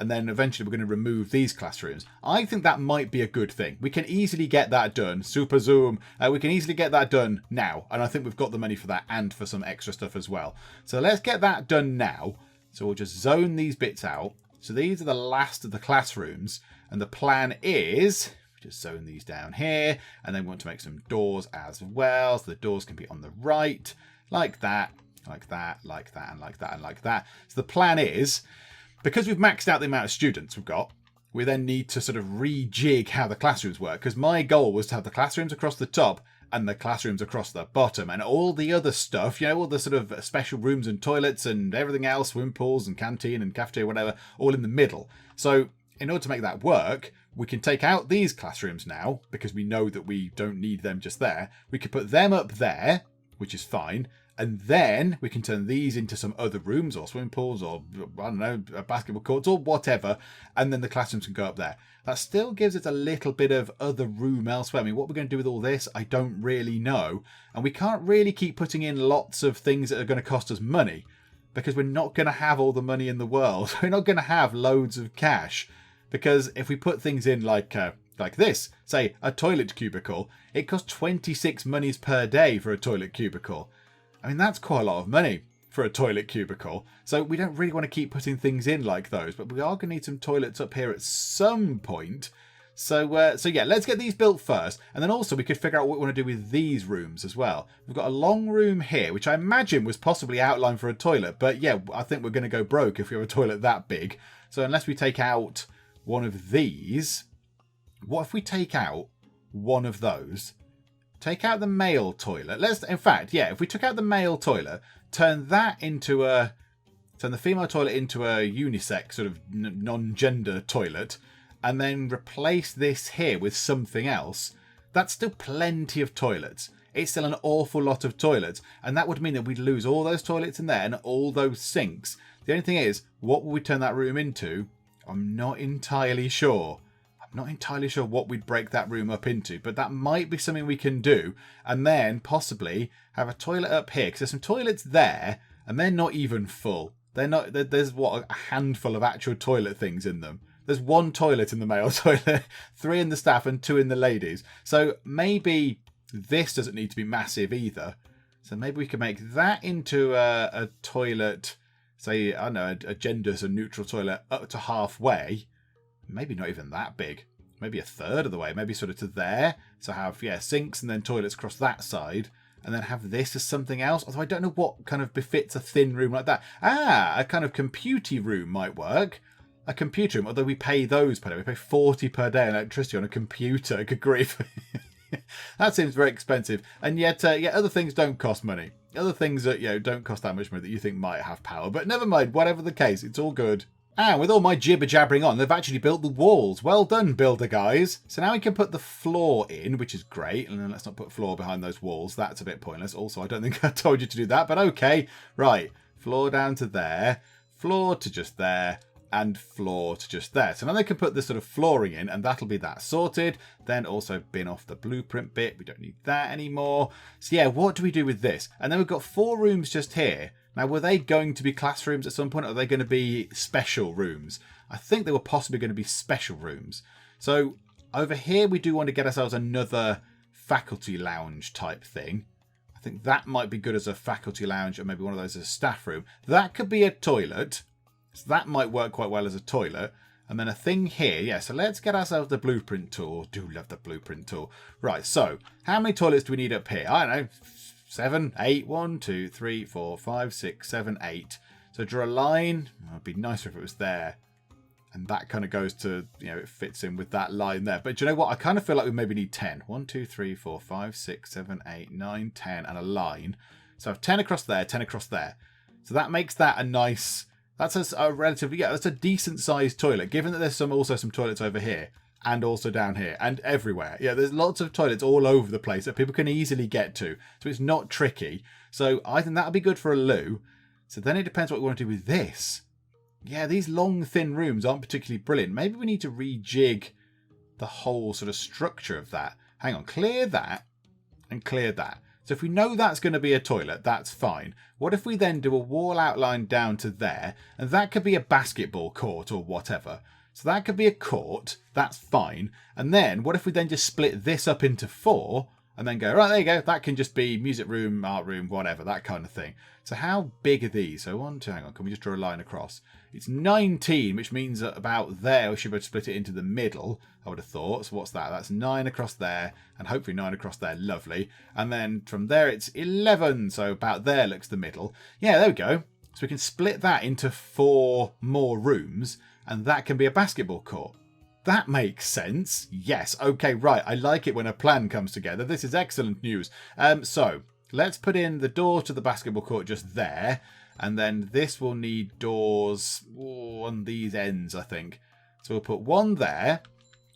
and then eventually we're going to remove these classrooms. I think that might be a good thing. We can easily get that done. Super zoom. We can easily get that done now, and I think we've got the money for that and for some extra stuff as well. So let's get that done now. So we'll just zone these bits out. So these are the last of the classrooms, and the plan is just zone these down here, and then we want to make some doors as well, so the doors can be on the right, like that, like that, like that, and like that, and like that. So the plan is, because we've maxed out the amount of students we've got, we then need to sort of rejig how the classrooms work, because my goal was to have the classrooms across the top and the classrooms across the bottom, and all the other stuff, you know, all the sort of special rooms and toilets and everything else, swimming pools and canteen and cafeteria, whatever, all in the middle. So in order to make that work, we can take out these classrooms now, because we know that we don't need them just there. We could put them up there, which is fine, and then we can turn these into some other rooms or swimming pools or, I don't know, basketball courts or whatever, and then the classrooms can go up there. That still gives us a little bit of other room elsewhere. I mean, what we're going to do with all this, I don't really know. And we can't really keep putting in lots of things that are going to cost us money, because we're not going to have all the money in the world. We're not going to have loads of cash. Because if we put things in like this, say a toilet cubicle, it costs 26 monies per day for a toilet cubicle. I mean, that's quite a lot of money for a toilet cubicle. So we don't really want to keep putting things in like those, but we are going to need some toilets up here at some point. So yeah, let's get these built first. And then also we could figure out what we want to do with these rooms as well. We've got a long room here, which I imagine was possibly outlined for a toilet. But yeah, I think we're going to go broke if we have a toilet that big. So unless we take out one of these, what if we take out one of those? Take out the male toilet. In fact, yeah, if we took out the male toilet, turn the female toilet into a unisex sort of non-gender toilet, and then replace this here with something else, that's still plenty of toilets. It's still an awful lot of toilets, and that would mean that we'd lose all those toilets in there and all those sinks. The only thing is, what would we turn that room into? I'm not entirely sure. I'm not entirely sure what we'd break that room up into, but that might be something we can do. And then possibly have a toilet up here, because there's some toilets there, and they're not even full. They're not. There's what, a handful of actual toilet things in them. There's one toilet in the male toilet, 3 in the staff, and 2 in the ladies. So maybe this doesn't need to be massive either. So maybe we can make that into a toilet. Say, I don't know, a gender and neutral toilet up to halfway. Maybe not even that big. Maybe a third of the way. Maybe sort of to there. So have, yeah, sinks and then toilets across that side. And then have this as something else. Although I don't know what kind of befits a thin room like that. A kind of computer room might work. A computer room, although we pay those per day. We pay 40 per day on electricity on a computer. Good grief. That seems very expensive. And yet, other things don't cost money. Other things that, don't cost that much money that you think might have power. But never mind, whatever the case, it's all good. And with all my jibber-jabbering on, they've actually built the walls. Well done, builder guys. So now we can put the floor in, which is great. And then let's not put floor behind those walls. That's a bit pointless. Also, I don't think I told you to do that, but okay. Right, floor down to there, floor to just there, and floor to just there. So now they can put this sort of flooring in, and that'll be that sorted. Then also bin off the blueprint bit. We don't need that anymore. So yeah, what do we do with this? And then we've got 4 rooms just here. Now, were they going to be classrooms at some point, or are they going to be special rooms? I think they were possibly going to be special rooms. So over here, we do want to get ourselves another faculty lounge type thing. I think that might be good as a faculty lounge, or maybe one of those as a staff room. That could be a toilet. So that might work quite well as a toilet. And then a thing here. Yeah, so let's get ourselves the blueprint tool. Do love the blueprint tool. Right, so how many toilets do we need up here? I don't know. 7, 8, 1, 2, 3, 4, 5, 6, 7, 8. So draw a line. Oh, it'd be nicer if it was there. And that kind of goes to, it fits in with that line there. But do you know what? I kind of feel like we maybe need 10. 1, 2, 3, 4, 5, 6, 7, 8, 9, 10, and a line. So I have 10 across there, 10 across there. So that makes that a nice... That's a relatively... Yeah, that's a decent sized toilet, given that there's also some toilets over here. And also down here and everywhere. Yeah, there's lots of toilets all over the place that people can easily get to. So it's not tricky. So I think that'll be good for a loo. So then it depends what we want to do with this. Yeah, these long, thin rooms aren't particularly brilliant. Maybe we need to rejig the whole sort of structure of that. Hang on, clear that and clear that. So if we know that's going to be a toilet, that's fine. What if we then do a wall outline down to there, and that could be a basketball court or whatever. So that could be a court, that's fine. And then what if we then just split this up into 4 and then go, right, there you go, that can just be music room, art room, whatever, that kind of thing. So how big are these? So 1, 2, hang on, can we just draw a line across? It's 19, which means that about there we should be able to split it into the middle, I would have thought. So what's that? That's 9 across there, and hopefully 9 across there, lovely. And then from there it's 11, so about there looks the middle. Yeah, there we go. So we can split that into 4 more rooms, and that can be a basketball court. That makes sense. Yes, okay, right. I like it when a plan comes together. This is excellent news. So let's put in the door to the basketball court just there. And then this will need doors on these ends, I think. So we'll put one there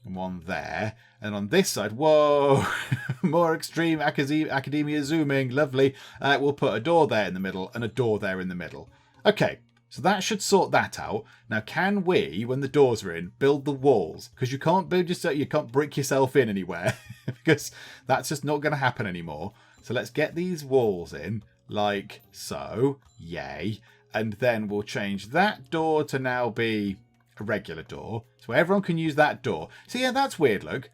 and one there. And on this side, whoa, more extreme academia zooming. Lovely. We'll put a door there in the middle and a door there in the middle. Okay. So that should sort that out. Now, can we, when the doors are in, build the walls? Because you can't build yourself, you can't brick yourself in anywhere because that's just not going to happen anymore. So let's get these walls in like so. Yay. And then we'll change that door to now be a regular door. So everyone can use that door. So yeah, that's weird, look.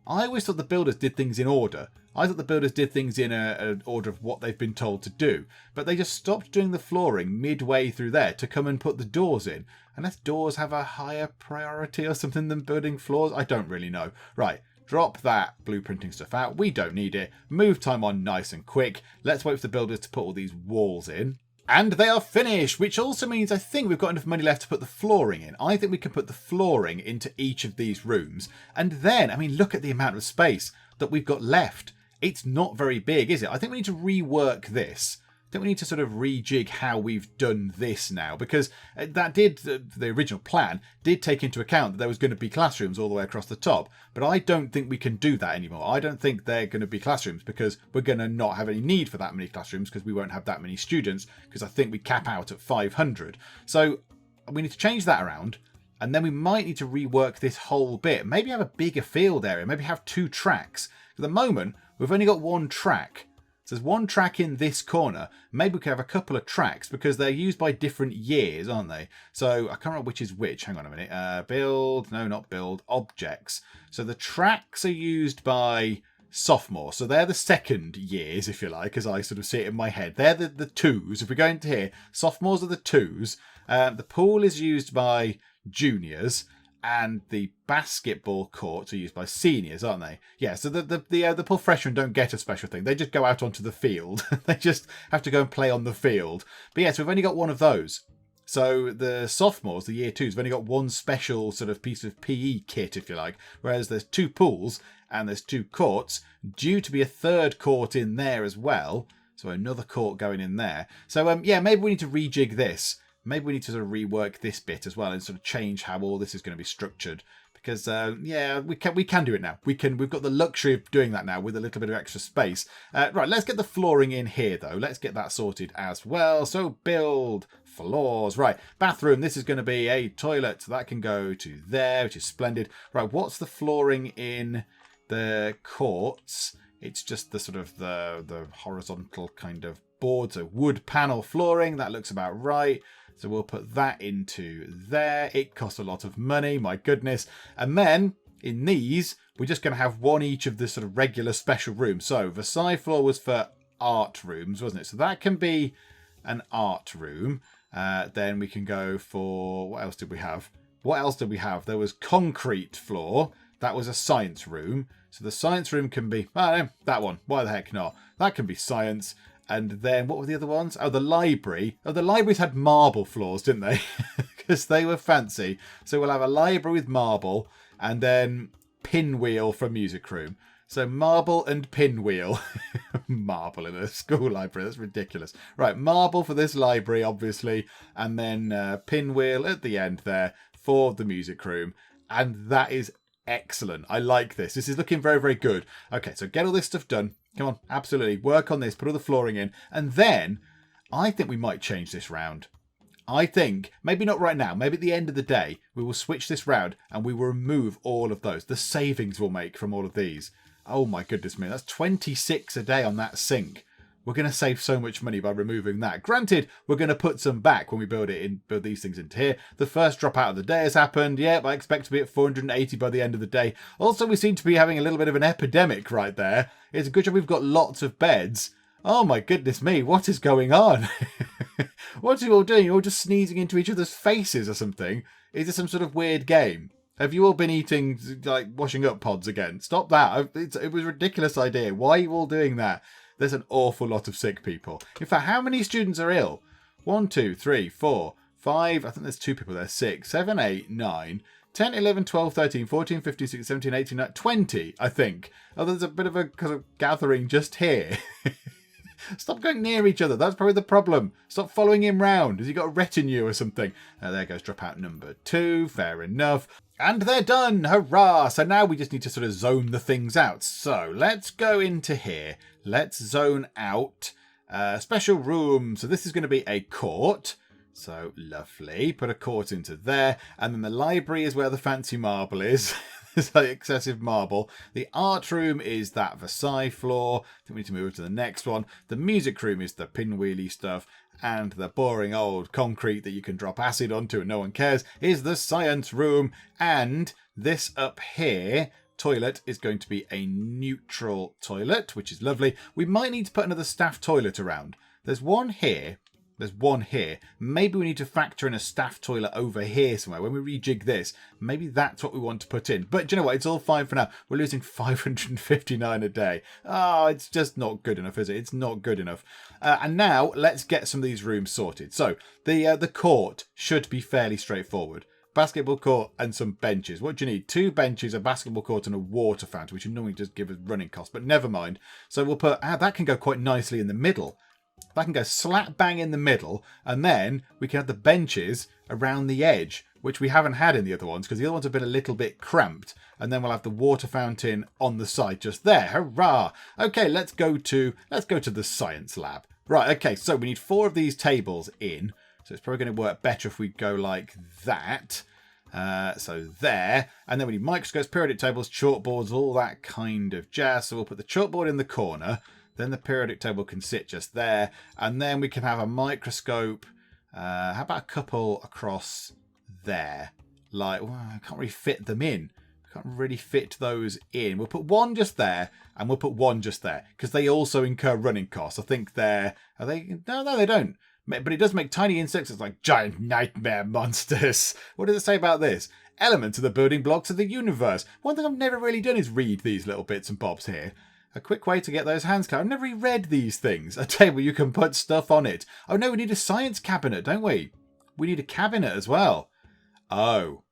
I always thought the builders did things in order. I thought the builders did things in an order of what they've been told to do. But they just stopped doing the flooring midway through there to come and put the doors in. Unless doors have a higher priority or something than building floors. I don't really know. Right, drop that blueprinting stuff out. We don't need it. Move time on nice and quick. Let's wait for the builders to put all these walls in. And they are finished, which also means I think we've got enough money left to put the flooring in. I think we can put the flooring into each of these rooms. And then, I mean, look at the amount of space that we've got left. It's not very big, is it? I think we need to rework this. I think we need to sort of rejig how we've done this now, because that did, the original plan did take into account that there was going to be classrooms all the way across the top. But I don't think we can do that anymore. I don't think they're going to be classrooms because we're going to not have any need for that many classrooms because we won't have that many students, because I think we cap out at 500. So we need to change that around. And then we might need to rework this whole bit. Maybe have a bigger field area. Maybe have 2 tracks. At the moment, we've only got 1 track. So there's 1 track in this corner. Maybe we could have a couple of tracks because they're used by different years, aren't they? So I can't remember which is which. Hang on a minute. Build. No, not build. Objects. So the tracks are used by sophomore. So they're the second years, if you like, as I sort of see it in my head. They're the 2s. If we go into here, sophomores are the 2s. The pool is used by juniors, and the basketball courts are used by seniors, aren't they? Yeah, so the poor freshmen don't get a special thing. They just go out onto the field. They just have to go and play on the field. But yes, we've only got 1 of those. So the sophomores, the year 2s, have only got 1 special sort of piece of PE kit, if you like. Whereas there's 2 pools and there's 2 courts, due to be a 3rd court in there as well. So another court going in there. So yeah, maybe we need to rejig this. Maybe we need to sort of rework this bit as well and sort of change how all this is going to be structured. Because, yeah, we can do it now. We've got the luxury of doing that now with a little bit of extra space. Right, let's get the flooring in here, though. Let's get that sorted as well. So build floors. Right, bathroom. This is going to be a toilet. So that can go to there, which is splendid. Right, what's the flooring in the courts? It's just the sort of the horizontal kind of board. So wood panel flooring. That looks about right. So we'll put that into there. It costs a lot of money, my goodness. And then in these, we're just going to have 1 each of the sort of regular special rooms. So the side floor was for art rooms, wasn't it? So that can be an art room. Then we can go for, what else did we have? There was concrete floor. That was a science room. So the science room can be, I don't know, that one. Why the heck not? That can be science. And then, what were the other ones? Oh, the library. Oh, the libraries had marble floors, didn't they? Because they were fancy. So we'll have a library with marble, and then pinwheel for music room. So marble and pinwheel. Marble in a school library. That's ridiculous. Right, marble for this library, obviously. And then pinwheel at the end there for the music room. And that is excellent. I like this. This is looking very, very good. Okay, so get all this stuff done. Come on, absolutely. Work on this. Put all the flooring in. And then I think we might change this round. I think, maybe not right now, maybe at the end of the day, we will switch this round and we will remove all of those. The savings we'll make from all of these. Oh my goodness me, that's 26 a day on that sink. We're going to save so much money by removing that. Granted, we're going to put some back when we build these things into here. The first drop out of the day has happened. Yep, I expect to be at 480 by the end of the day. Also, we seem to be having a little bit of an epidemic right there. It's a good job we've got lots of beds. Oh my goodness me, what is going on? What are you all doing? You're all just sneezing into each other's faces or something. Is this some sort of weird game? Have you all been eating, like, washing up pods again? Stop that. It was a ridiculous idea. Why are you all doing that? There's an awful lot of sick people. In fact, how many students are ill? 1, 2, 3, 4, 5. I think there's 2 people there. 6, 7, 8, 9, 10, 11, 12, 13, 14, 15, 16, 17, 18, 19, 20, I think. Oh, there's a bit of a kind of gathering just here. Stop going near each other. That's probably the problem. Stop following him round. Has he got a retinue or something? There goes dropout number 2. Fair enough. And they're done. Hurrah. So now we just need to sort of zone the things out. So let's go into here. Let's zone out special room. So this is going to be a court. So lovely. Put a court into there. And then the library is where the fancy marble is. It's like excessive marble. The art room is that Versailles floor. I think we need to move to the next one. The music room is the pinwheely stuff. And the boring old concrete that you can drop acid onto and no one cares is the science room. And this up here, toilet, is going to be a neutral toilet, which is lovely. We might need to put another staff toilet around. There's one here. There's one here. Maybe we need to factor in a staff toilet over here somewhere. When we rejig this, maybe that's what we want to put in. But do you know what? It's all fine for now. We're losing 559 a day. Oh, it's just not good enough, is it? It's not good enough. And now let's get some of these rooms sorted. So the court should be fairly straightforward. Basketball court and some benches. What do you need? 2 benches, a basketball court and a water fountain, which would normally just give us running costs. But never mind. So we'll put... that can go quite nicely in the middle. That can go slap bang in the middle, and then we can have the benches around the edge, which we haven't had in the other ones because the other ones have been a little bit cramped. And then we'll have the water fountain on the side just there. Hurrah! Okay, let's go to the science lab. Right, okay, so we need 4 of these tables in. So it's probably going to work better if we go like that. So there. And then we need microscopes, periodic tables, chalkboards, all that kind of jazz. So we'll put the chalkboard in the corner. Then the periodic table can sit just there. And then we can have a microscope. How about a couple across there? Like, well, I can't really fit them in. I can't really fit those in. We'll put one just there. And we'll put one just there. Because they also incur running costs. I think they're... Are they? No, they don't. But it does make tiny insects. It's like giant nightmare monsters. What does it say about this? Elements of the building blocks of the universe. One thing I've never really done is read these little bits and bobs here. A quick way to get those hands clear. I've never really read these things. A table you can put stuff on it. Oh no, we need a science cabinet, don't we? We need a cabinet as well. Oh.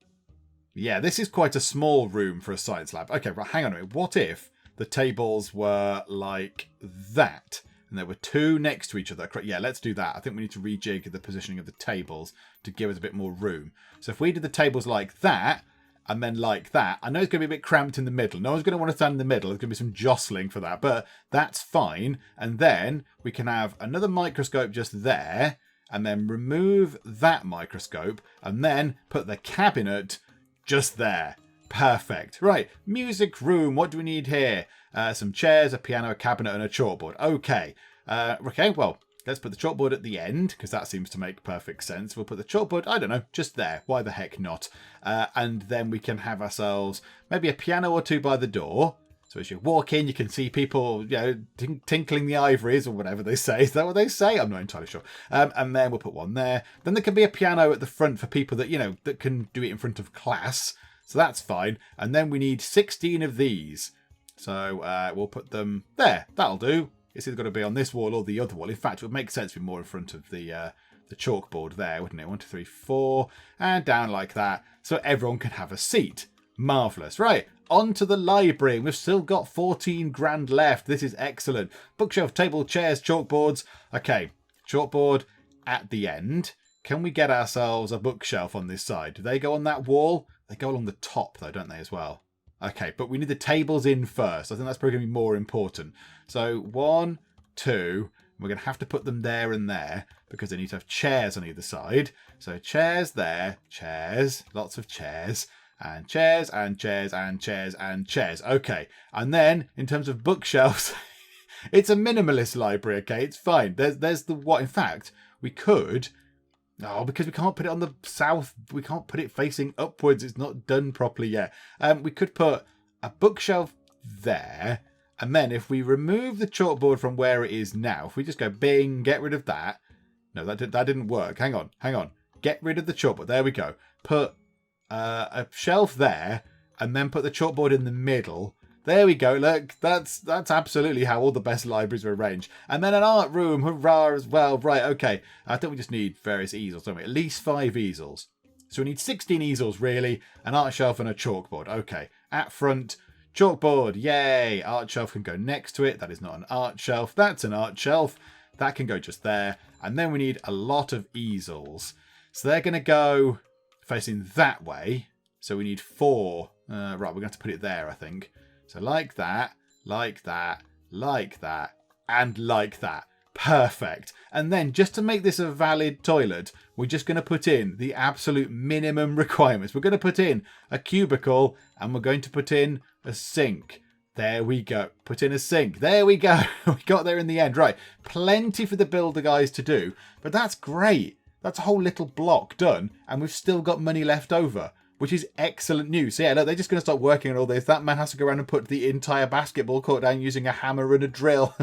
Yeah, this is quite a small room for a science lab. Okay, right, hang on a minute. What if the tables were like that? And there were 2 next to each other. Yeah, let's do that. I think we need to rejig the positioning of the tables to give us a bit more room. So if we did the tables like that, and then like that. I know it's going to be a bit cramped in the middle. No one's going to want to stand in the middle. There's going to be some jostling for that, but that's fine. And then we can have another microscope just there, and then remove that microscope, and then put the cabinet just there. Perfect. Right, music room. What do we need here? Some chairs, a piano, a cabinet, and a chalkboard. Okay. Okay, well... Let's put the chalkboard at the end, because that seems to make perfect sense. We'll put the chalkboard, I don't know, just there. Why the heck not? And then we can have ourselves maybe a piano or 2 by the door. So as you walk in, you can see people, you know, tinkling the ivories or whatever they say. Is that what they say? I'm not entirely sure. And then we'll put one there. Then there can be a piano at the front for people that, you know, that can do it in front of class. So that's fine. And then we need 16 of these. So we'll put them there. That'll do. It's either got to be on this wall or the other wall. In fact, it would make sense to be more in front of the chalkboard there, wouldn't it? 1, 2, 3, 4, and down like that, so everyone can have a seat. Marvellous. Right, on to the library. We've still got 14 grand left. This is excellent. Bookshelf, table, chairs, chalkboards. Okay, chalkboard at the end. Can we get ourselves a bookshelf on this side? Do they go on that wall? They go along the top, though, don't they, as well? Okay, but we need the tables in first. I think that's probably going to be more important. So 1, 2, we're going to have to put them there and there because they need to have chairs on either side. So chairs there, chairs, lots of chairs. and chairs and chairs and chairs and chairs. Okay. And then in terms of bookshelves, it's a minimalist library. Okay, it's fine. There's the what. In fact, we could. Oh, because we can't put it on the south. We can't put it facing upwards. It's not done properly yet. We could put a bookshelf there. And then if we remove the chalkboard from where it is now, if we just go bing, get rid of that. No, that didn't work. Hang on. Get rid of the chalkboard. There we go. Put a shelf there and then put the chalkboard in the middle. There we go. Look, that's absolutely how all the best libraries are arranged. And then an art room, hurrah, as well. Right, okay. I think we just need various easels, don't we? At least 5 easels. So we need 16 easels, really. An art shelf and a chalkboard. Okay. At front, chalkboard. Yay. Art shelf can go next to it. That is not an art shelf. That's an art shelf. That can go just there. And then we need a lot of easels. So they're going to go facing that way. So we need 4. Right, we're going to have to put it there, I think. So like that, like that, like that, and like that. Perfect. And then just to make this a valid toilet, we're just going to put in the absolute minimum requirements. We're going to put in a cubicle and we're going to put in a sink. There we go. Put in a sink. There we go. We got there in the end. Right. Plenty for the builder guys to do, but that's great. That's a whole little block done and we've still got money left over, which is excellent news. So yeah, look, they're just going to start working on all this. That man has to go around and put the entire basketball court down using a hammer and a drill.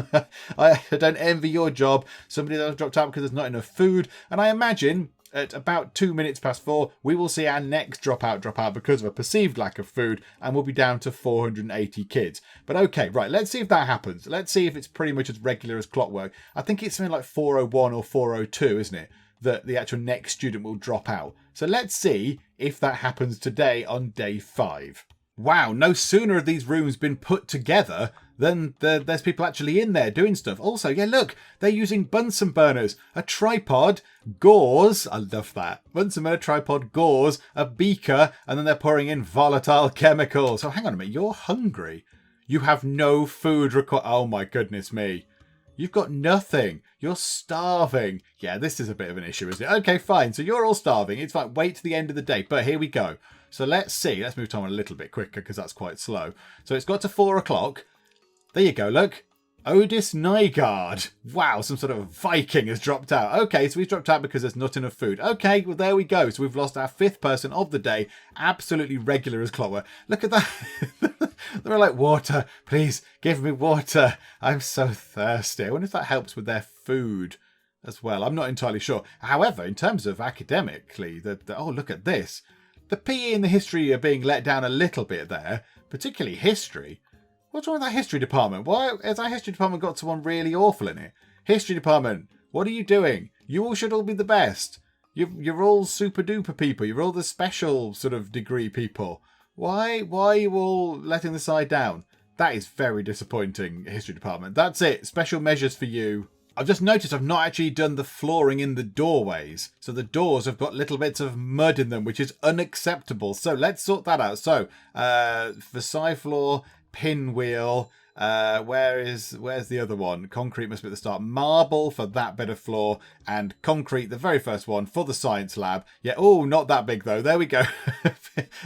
I don't envy your job. Somebody that has dropped out because there's not enough food. And I imagine at about 2 minutes past 4, we will see our next drop out because of a perceived lack of food, and we'll be down to 480 kids. But okay, right, let's see if that happens. Let's see if it's pretty much as regular as clockwork. I think it's something like 401 or 402, isn't it? That the actual next student will drop out. So let's see if that happens today on day 5. Wow, no sooner have these rooms been put together than there's people actually in there doing stuff. Also, yeah, look, they're using Bunsen burners, a tripod, gauze, I love that, Bunsen burner, tripod, gauze, a beaker, and then they're pouring in volatile chemicals. So hang on a minute, you're hungry. You have no food oh my goodness me. You've got nothing. You're starving. Yeah, this is a bit of an issue, isn't it? Okay, fine. So you're all starving. It's fine. Wait to the end of the day. But here we go. So let's see. Let's move time a little bit quicker because that's quite slow. So it's got to 4 o'clock. There you go. Look. Otis Nygaard. Wow, some sort of Viking has dropped out. Okay, so he's dropped out because there's not enough food. Okay, well, there we go. So we've lost our 5th person of the day. Absolutely regular as clockwork. Look at that. They're like, water. Please, give me water. I'm so thirsty. I wonder if that helps with their food as well. I'm not entirely sure. However, in terms of academically, oh, look at this. The PE and the history are being let down a little bit there, particularly history. What's wrong with that history department? Why has our history department got someone really awful in it? History department, what are you doing? You all should all be the best. You're all super duper people. You're all the special sort of degree people. Why are you all letting the side down? That is very disappointing, history department. That's it. Special measures for you. I've just noticed I've not actually done the flooring in the doorways. So the doors have got little bits of mud in them, which is unacceptable. So let's sort that out. So, Versailles floor, pinwheel, where's the other one? Concrete must be at the start. Marble for that bit of floor, and concrete, the very first one, for the science lab. Yeah, oh, not that big though. There we go.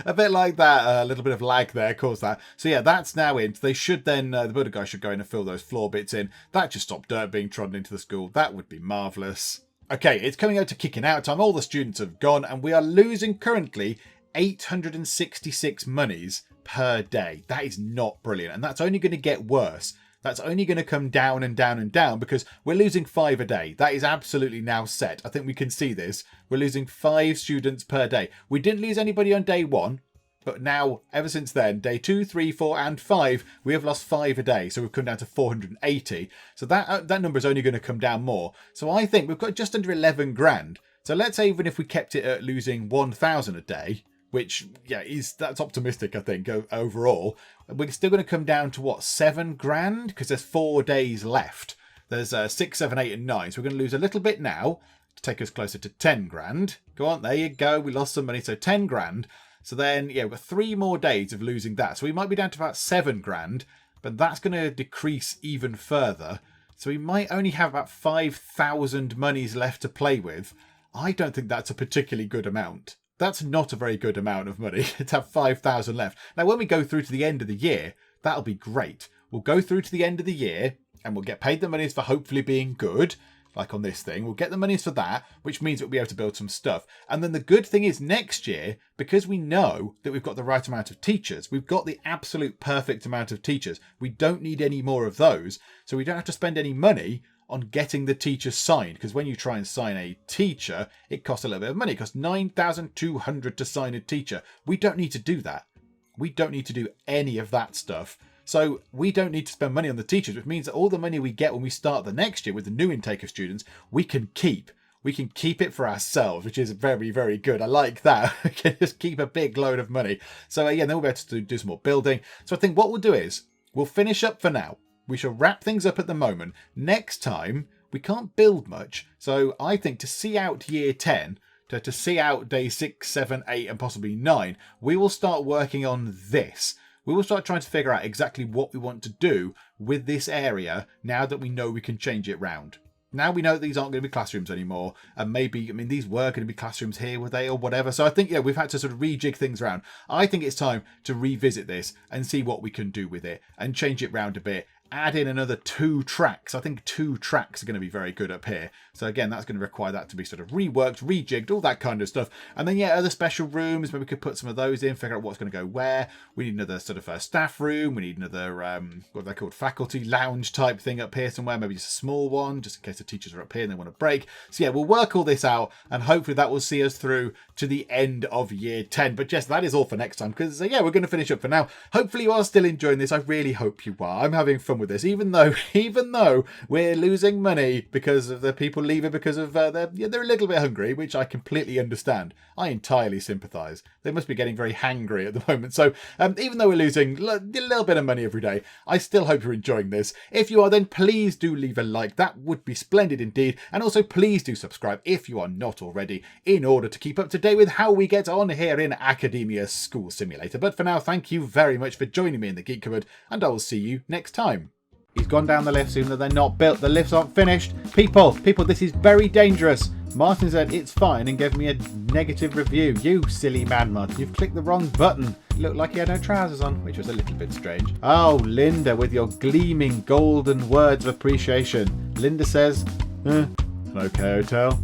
A bit like that. A little bit of lag there caused that. So yeah, that's now in. They should then, the builder guy should go in and fill those floor bits in. That just stopped dirt being trodden into the school. That would be marvellous. Okay, it's coming out to kicking out time. All the students have gone, and we are losing currently 866 monies per day. That is not brilliant, and that's only going to get worse. That's only going to come down and down and down because we're losing 5 a day. That is absolutely now set. I think we can see this. We're losing 5 students per day. We didn't lose anybody on day 1, but now ever since then, day 2, 3, 4 and 5, we have lost 5 a day. So we've come down to 480. So that number is only going to come down more. So I think we've got just under 11 grand. So let's say even if we kept it at losing 1,000 a day, which, yeah, that's optimistic, I think, overall. We're still going to come down to, what, 7 grand? Because there's 4 days left. There's 6, 7, 8 and 9. So we're going to lose a little bit now to take us closer to 10 grand. Go on, there you go. We lost some money, so 10 grand. So then, yeah, we've got 3 more days of losing that. So we might be down to about 7 grand, but that's going to decrease even further. So we might only have about 5,000 monies left to play with. I don't think that's a particularly good amount. That's not a very good amount of money to have 5,000 left. Now, when we go through to the end of the year, that'll be great. We'll go through to the end of the year and we'll get paid the monies for hopefully being good. Like on this thing, we'll get the monies for that, which means we'll be able to build some stuff. And then the good thing is next year, because we know that we've got the right amount of teachers, we've got the absolute perfect amount of teachers. We don't need any more of those. So we don't have to spend any money on getting the teachers signed. Because when you try and sign a teacher, it costs a little bit of money. It costs 9,200 to sign a teacher. We don't need to do that. We don't need to do any of that stuff. So we don't need to spend money on the teachers, which means that all the money we get when we start the next year with the new intake of students, we can keep. We can keep it for ourselves, which is very, very good. I like that. We can just keep a big load of money. So yeah, then we'll be able to do some more building. So I think what we'll do is we'll finish up for now. We shall wrap things up at the moment. Next time, we can't build much. So I think to see out year 10, to see out day 6, 7, 8, and possibly 9, we will start working on this. We will start trying to figure out exactly what we want to do with this area now that we know we can change it round. Now we know that these aren't going to be classrooms anymore. And maybe, these were going to be classrooms here, were they, or whatever. So I think, yeah, we've had to sort of rejig things around. I think it's time to revisit this and see what we can do with it and change it round a bit. Add in another 2 tracks. I think 2 tracks are going to be very good up here. So again, that's going to require that to be sort of reworked, rejigged, all that kind of stuff. And then, yeah, other special rooms, maybe we could put some of those in, figure out what's going to go where. We need another sort of staff room. We need another, what are they called, faculty lounge type thing up here somewhere. Maybe just a small one, just in case the teachers are up here and they want to break. So yeah, we'll work all this out and hopefully that will see us through to the end of year 10. But yes, that is all for next time because, yeah, we're going to finish up for now. Hopefully you are still enjoying this. I really hope you are. I'm having fun with this, even though we're losing money because of the people leaving because of they're a little bit hungry, which I completely understand. I entirely sympathise. They must be getting very hangry at the moment. So even though we're losing a little bit of money every day, I still hope you're enjoying this. If you are, then please do leave a like. That would be splendid indeed. And also please do subscribe if you are not already, in order to keep up to date with how we get on here in Academia School Simulator. But for now, thank you very much for joining me in the Geek Cupboard, and I will see you next time. He's gone down the lifts, even though they're not built. The lifts aren't finished. People, this is very dangerous. Martin said it's fine and gave me a negative review. You silly man, Martin, you've clicked the wrong button. Looked like he had no trousers on, which was a little bit strange. Oh, Linda, with your gleaming golden words of appreciation. Linda says, an okay hotel.